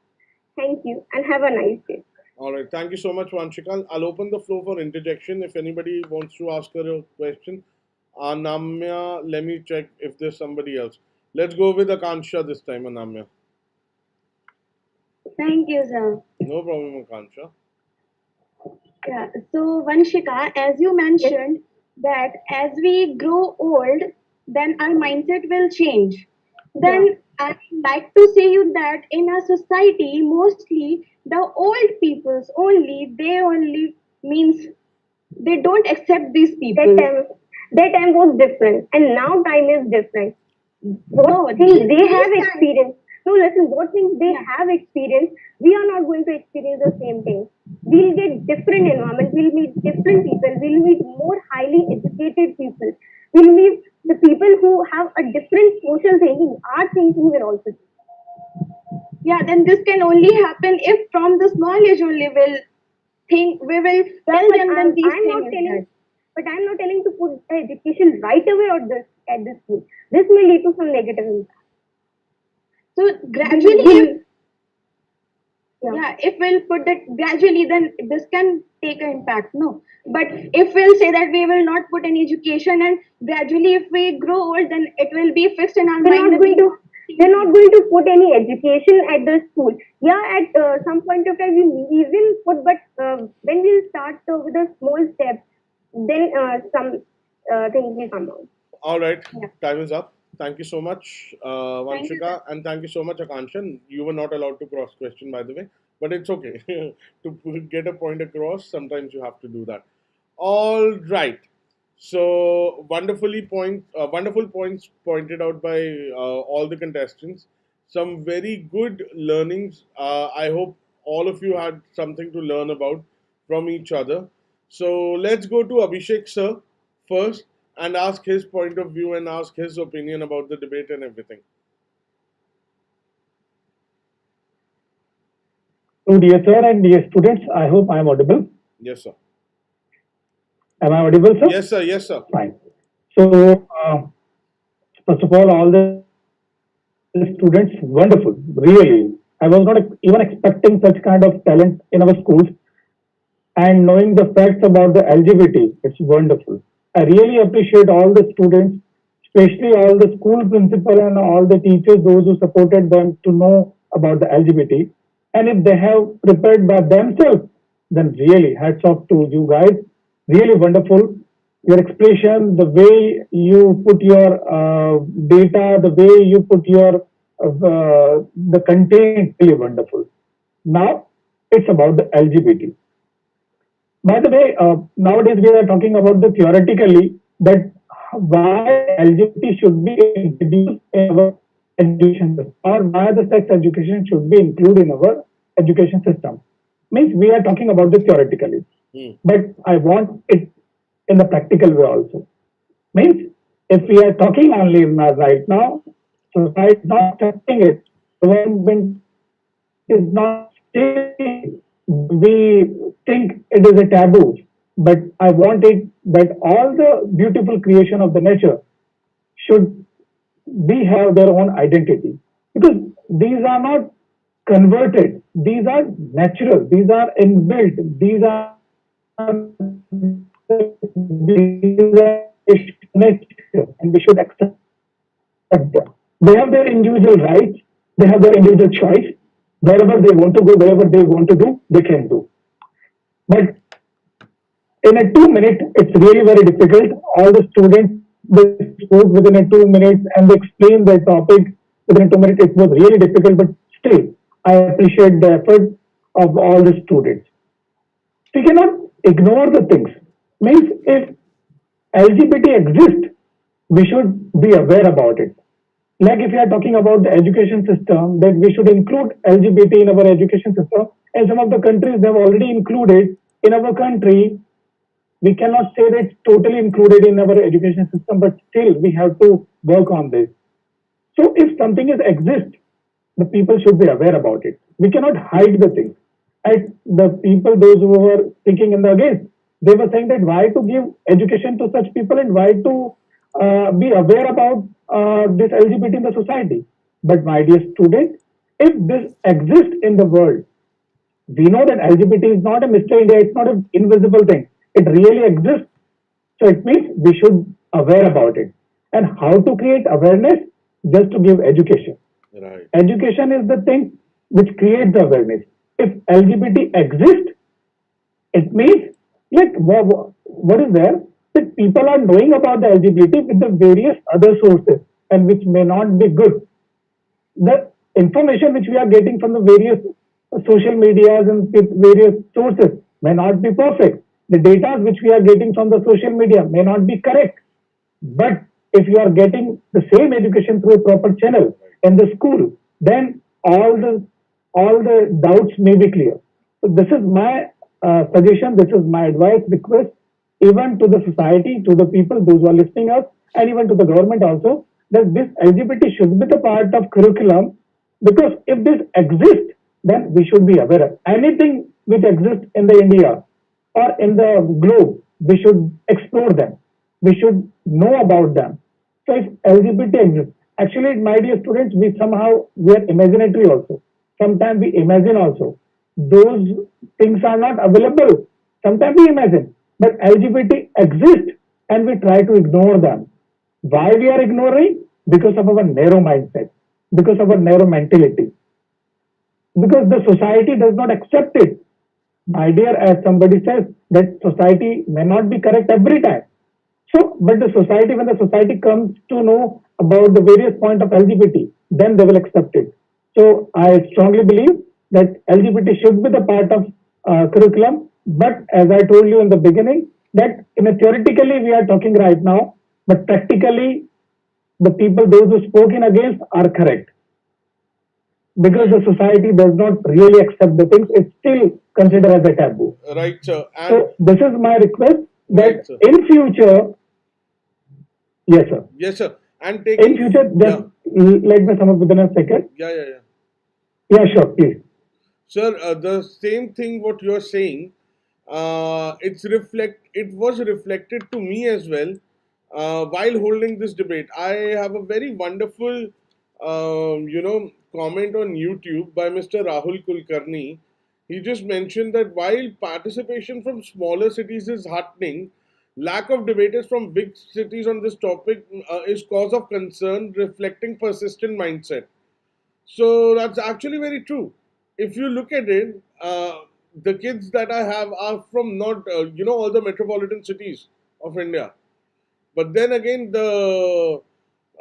Thank you and have a nice day.
All right. Thank you so much, Vanshika. I'll open the floor for interjection. If anybody wants to ask her a question, Anamya, let me check if there's somebody else. Let's go with Akansha this time, Anamya.
Thank you, sir.
No problem, Akansha.
Yeah. So, Vanshika, as you mentioned, that as we grow old, then our mindset will change. Then I'd like to say you that in our society, mostly the old peoples only, they only means they don't accept these people.
That time was different, and now time is different. What
No,
things they
this
have
time-
experienced. No, listen, what things they have experienced, we are not going to experience the same thing. We'll get different environment, we'll meet different people, we'll meet more highly educated people. We'll meet the people who have a different social thinking. Our thinking will also change.
Yeah, then this can only happen if from the small age only we will tell
But
them then these
I'm not
things.
telling, but I'm not telling to put the education right away at this school. This may lead to some negative impact.
So gradually,
We'll-
if we'll put that gradually, then this can take an impact. No, but if we'll say that we will not put any education and gradually, if we grow old, then it will be fixed in our
they're
mind.
not
that
going to they're not going to put any education at the school. Yeah, at some point of time we even put, but when we'll start with a small step, then some things will come out.
All right. Time is up. Thank you so much,
Thank you,
Vanshika, and thank you so much, Akansha. You were not allowed to cross question, by the way, but it's okay. To get a point across, sometimes you have to do that. All right. So wonderful points pointed out by all the contestants. Some very good learnings. I hope all of you had something to learn about from each other. So let's go to Abhishek sir first and ask his point of view and ask his opinion about the debate and everything.
So, dear sir and dear students, I hope I am audible.
Yes, sir.
Am I audible, sir?
Yes, sir. Yes, sir.
Fine. So, first of all the students, wonderful, really. I was not even expecting such kind of talent in our schools. And knowing the facts about the LGBT, it's wonderful. I really appreciate all the students, especially all the school principal and all the teachers, those who supported them to know about the LGBT. And if they have prepared by themselves, then really hats off to you guys. Really wonderful. Your expression, the way you put your data, the way you put your the content, really wonderful. Now, It's about the LGBT. By the way, nowadays we are talking about the theoretically that why LGBT should be introduced in our education system, or why the sex education should be included in our education system. Means we are talking about the theoretically, but I want it in the practical way also. Means if we are talking only right now, society is not accepting it. Government is not saying, we think it is a taboo, but I want it that all the beautiful creation of the nature should be have their own identity, because these are not converted, these are natural, these are inbuilt, these are nature, and we should accept them. They have their individual rights, they have their individual choice. Wherever they want to go, wherever they want to do, they can do. But in a 2 minute, it's really very difficult. All the students they spoke within a 2 minutes and they explained their topic within 2 minutes. It was really difficult, but still, I appreciate the effort of all the students. We cannot ignore the things. Means if LGBT exists, we should be aware about it. Like if you are talking about the education system, that we should include LGBT in our education system, and some of the countries they have already included. In our country, we cannot say that it's totally included in our education system, but still we have to work on this. So if something is exist, the people should be aware about it. We cannot hide the things. And the people, those who were thinking in the against, they were saying that why to give education to such people and why to be aware about this LGBT in the society. But my dear student, if this exists in the world, we know that LGBT is not a Mr. India, it's not an invisible thing. It really exists. So it means we should aware about it. And how to create awareness? Just to give education.
Right.
Education is the thing which creates the awareness. If LGBT exists, it means like what is there? That people are knowing about the LGBT with the various other sources and which may not be good. The information which we are getting from the various social medias and various sources may not be perfect. The data which we are getting from the social media may not be correct. But if you are getting the same education through a proper channel in the school, then all the doubts may be clear. So this is my suggestion, this is my advice, request, even to the society, to the people, those who are listening us, and even to the government also, that this LGBT should be the part of curriculum, because if this exists, then we should be aware of anything which exists in the India or in the globe. We should explore them. We should know about them. So if LGBT exists, actually, my dear students, we are imaginatory also. Sometimes we imagine also. Those things are not available. Sometimes we imagine, but LGBT exists and we try to ignore them. Why we are ignoring? Because of our narrow mindset, because of our narrow mentality, because the society does not accept it. My dear, as somebody says, that society may not be correct every time. So, but the society, when the society comes to know about the various point of LGBT, then they will accept it. So, I strongly believe that LGBT should be the part of curriculum. But as I told you in the beginning, that in a theoretically we are talking right now, but practically the people, those who spoke in against, are correct. Because the society does not really accept the things, it's still considered as a taboo.
Right, sir. And
So this is my request that
right, sir.
in future, yes, sir.
Yes, sir. And
In
taking
future, just let me sum up within a second.
yeah.
Yeah, sure, please.
Sir, the same thing what you're saying, it was reflected to me as well while holding this debate. I have a very wonderful, comment on YouTube by Mr. Rahul Kulkarni. He just mentioned that while participation from smaller cities is heartening, lack of debaters from big cities on this topic is cause of concern, reflecting persistent mindset. So that's actually very true. If you look at it, the kids that I have are from not, all the metropolitan cities of India. But then again, the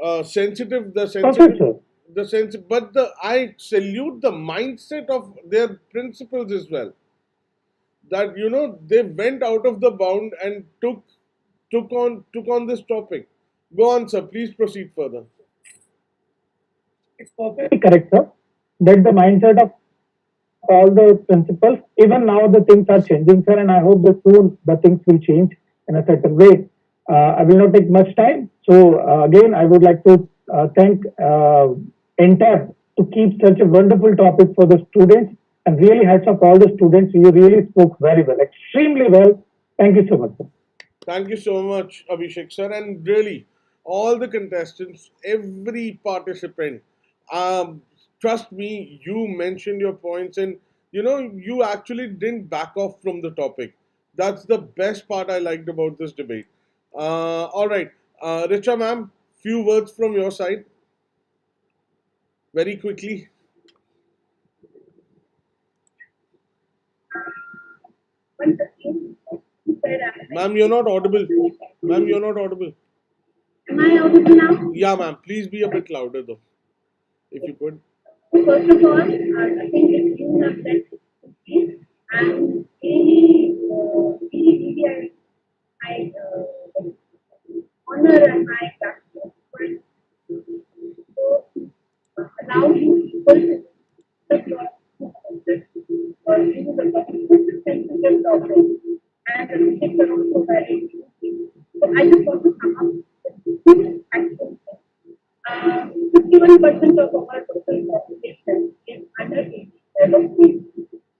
Perfect,
sensitive,
sir.
the sense, but the I salute the mindset of their principals as well. That they went out of the bound and took on this topic. Go on, sir. Please proceed further.
It's perfectly correct, sir. That the mindset of all the principals, even now the things are changing, sir, and I hope that soon the things will change in a certain way. I will not take much time. So again, I would like to thank Entab to keep such a wonderful topic for the students, and really hats off all the students. You really spoke very well, extremely well. Thank you so much, sir.
Thank you so much, Abhishek sir, and really all the contestants, every participant. Um, Trust me, you mentioned your points, and you actually didn't back off from the topic. That's the best part I liked about this debate. All right, Richa ma'am, few words from your side, very quickly.
Once again, you said,
Ma'am, you're not audible. Ma'am, you're not audible.
am I audible now?
Yeah, ma'am. Please be a bit louder though, if you could.
First of all, I think if you have said this, and really, I honor and I gratitude for allow you people to the sensitive topic and the mistakes are also very easy. So I just want to come up with two actions. 51% of our total population is under 80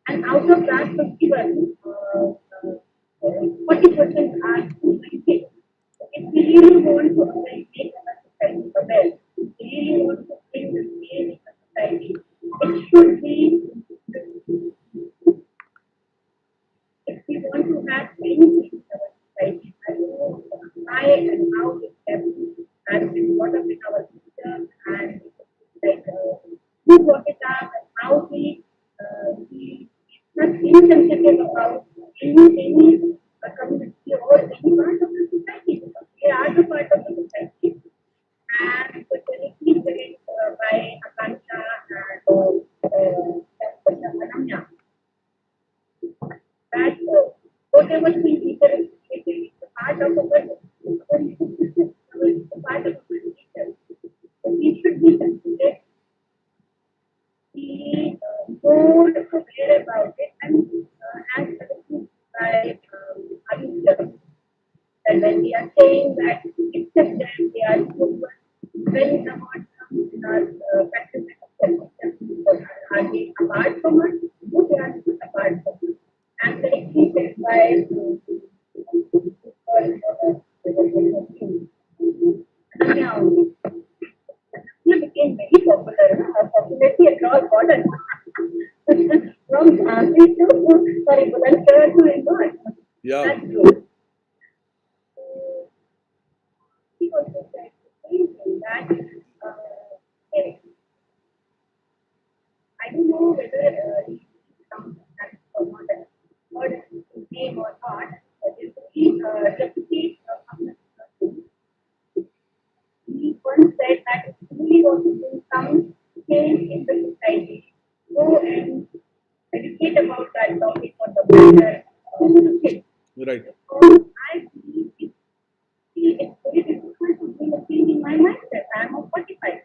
and out of that 51, 40% are women. If we really want to make our society the best, if we really want to bring the change in the society, it should be, if we want to have change in our society, I know why and how it can has been brought up in our culture and like who brought it up and how we not insensitive about any community or any part of the society because they are the part of the society and the directly led by Akansha and Ananya that whatever thing teacher is created is a part of our part of our teacher. So we should be considered, be more aware about it and as suggested by Aditya, that when we are saying that accept them, they are good, when the word comes in our practice of self-acceptance, are they apart from us? No, they are not apart from us. And the said by now, became very popular, popularity across borders. From Jhansi to, sorry, Kulkarni to Indore.
Yeah.
That's true. He also said the same thing that hey, I don't know whether he comes or not, or his name or not, but if he reputation of he once said that if we want to bring some change in the society, go and educate about that topic for the better kids.
Right.
Because I believe it's very difficult to bring a change in my mindset. I am of 45.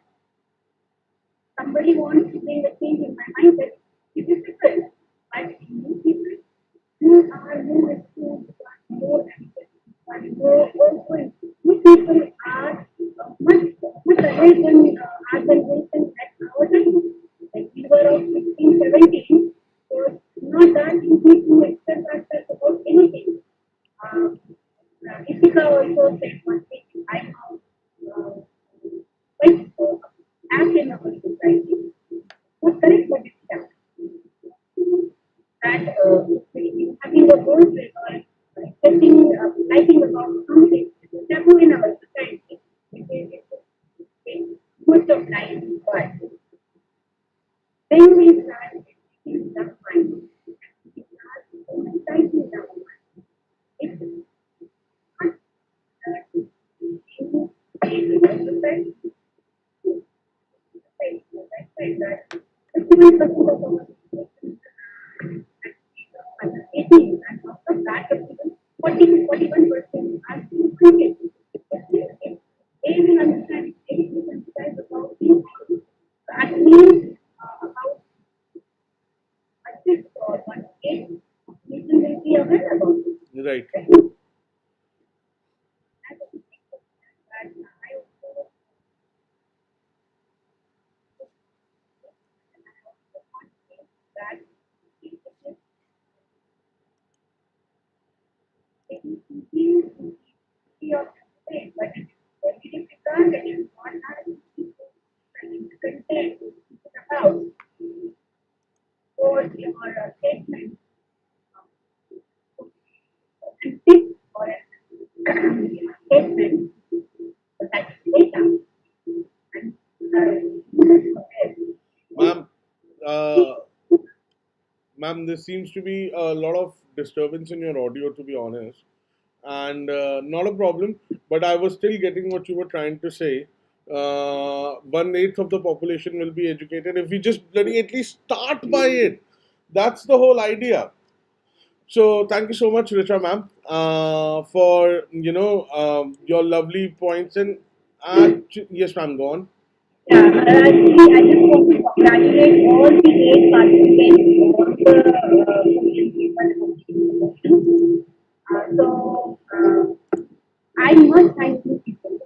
Somebody wants to bring a change in my mindset, it is difficult. But new people who are more exposed, who are more educated, who are more open, new people are much ahead than our generation at our time. Like we were of 16, 17, so it's not that easy to express ourselves about anything. Isika also said one thing I found quite apt in our society. Was correct, but it's that having a whole paper, setting writing about something taboo in our society. Most of time, but when we start taking that mind, we start writing that mind. It's not to change the society. 51% of our population under 18, and out of that, 40 to 41% are still cricket. They will understand, they will sensitize about these things. So at least about a fifth or one eighth people will be aware about it.
Right.
And I also that it is taking easy to see of way, but it is very difficult and it is not having people and content about or your statement and tips or a statement that data and
Ma'am, uh, ma'am, there seems to be a lot of disturbance in your audio, to be honest, and not a problem. But I was still getting what you were trying to say. 1/8 of the population will be educated if we just bloody at least start by it. That's the whole idea. So thank you so much, Richa ma'am, for your lovely points and yes, ma'am, go on.
yeah, actually, I just want to congratulate all the eight participants, all the people. I must thank you people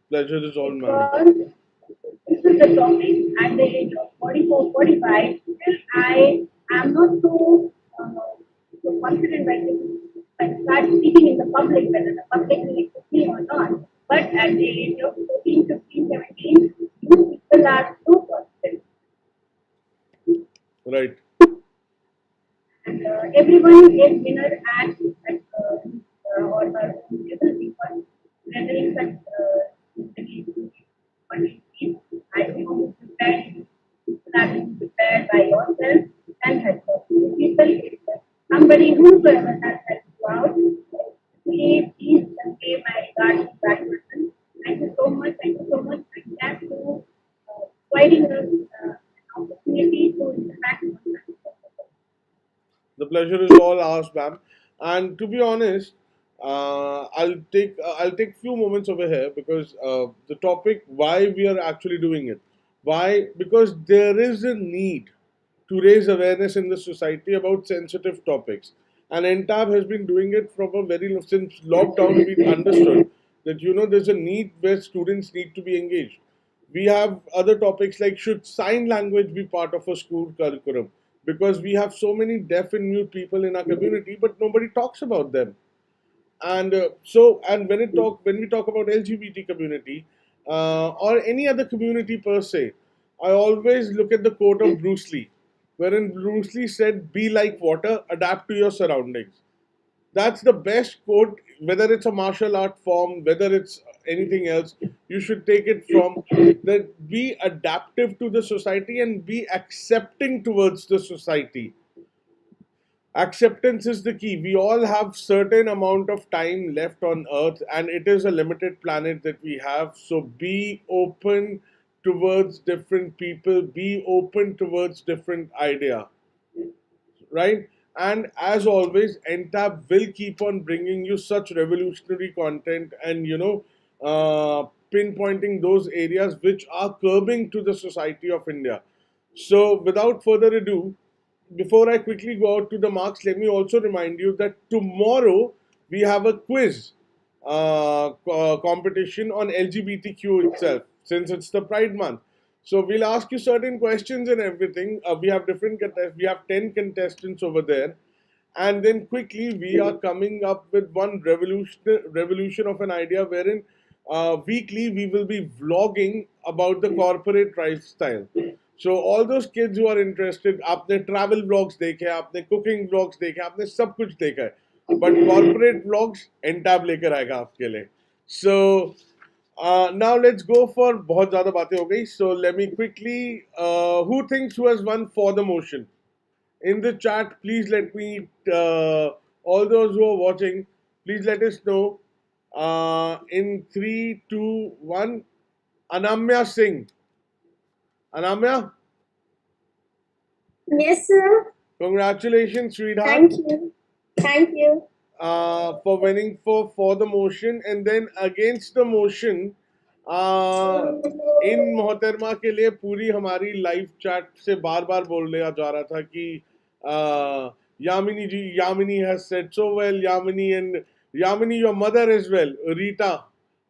Pleasure is all, ma'am.
because this is the topic at the age of 44, 45. Still, I am not so confident when I start speaking in the public, whether the public will accept me or not. But at the age of 14, 15, 17, you people are so confident.
Right.
And everyone is winner at or her own level because whether it's what it is, I think you prepared, that is prepared by yourself and help people. Somebody whosoever has helped you out, please convey my regards to that person. Thank you so much. Thank you so much. And thanks to providing us an opportunity to interact with us.
The pleasure is all ours, ma'am. And to be honest, I'll take few moments over here because the topic why we are actually doing it. Why? Because there is a need to raise awareness in the society about sensitive topics, and Entab has been doing it from a very since lockdown. We understood that there's a need where students need to be engaged. We have other topics like should sign language be part of a school curriculum, because we have so many deaf and mute people in our community but nobody talks about them. And and when we talk about LGBT community or any other community per se, I always look at the quote of Bruce Lee, wherein Bruce Lee said, be like water, adapt to your surroundings. That's the best quote, whether it's a martial art form, whether it's anything else. You should take it from that, be adaptive to the society and be accepting towards the society. Acceptance is the key. We all have certain amount of time left on earth and it is a limited planet that we have. So be open towards different people, be open towards different idea, right? And as always, Entab will keep on bringing you such revolutionary content and pinpointing those areas which are curbing to the society of India. So without further ado, before I quickly go out to the marks, let me also remind you that tomorrow we have a quiz competition on LGBTQ itself, since it's the Pride Month. So we'll ask you certain questions and everything. We have we have 10 contestants over there, and then quickly we are coming up with one revolution of an idea wherein weekly we will be vlogging about the corporate lifestyle. So all those kids who are interested, आपने travel vlogs देखे, आपने cooking vlogs देखे, आपने सब कुछ देखा है, but corporate vlogs Entab लेकर आएगा आपके लिए. So now let's go for बहुत ज़्यादा बातें हो गई. So let me quickly, who thinks who has won for the motion? In the chat, please let me, all those who are watching, please let us know. In 3, 2, 1, Anamya Singh. Anamya,
Yes, sir.
congratulations, sweetheart,
Thank you. Thank you.
for winning for the motion. And then against the motion, इन मोहतरमा के लिए पूरी हमारी live chat से बार बार बोल लिया जा रहा था कि यामिनी जी, Yamini has said so well, Yamini, and Yamini, your mother as well,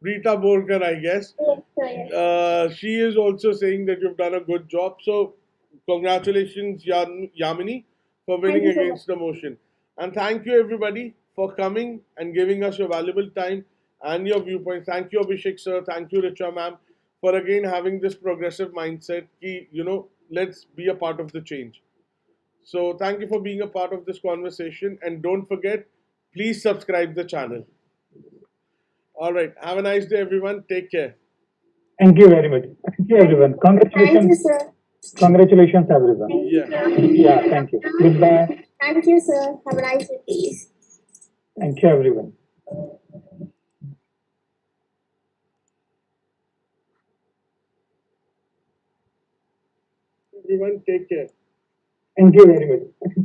Rita Borkar, I guess.
Yes, sir. Yes.
She is also saying that you've done a good job. So, congratulations, Yamini, for winning
you so
against the motion. And thank you, everybody, for coming and giving us your valuable time and your viewpoint. Thank you, Abhishek sir. Thank you, Richa ma'am, for again having this progressive mindset. Ki, let's be a part of the change. So, thank you for being a part of this conversation. And don't forget, please subscribe the channel. All right. Have a nice day, everyone. Take care.
Thank you very much. Thank you, everyone.
Thank you,
Congratulations.
sir.
Congratulations, everyone.
Thank you,
Yeah.
sir.
Yeah, thank you. Goodbye.
Thank you, sir. Have a nice day, please.
Thank you, everyone.
Everyone, take care.
Thank you very much. Thank you.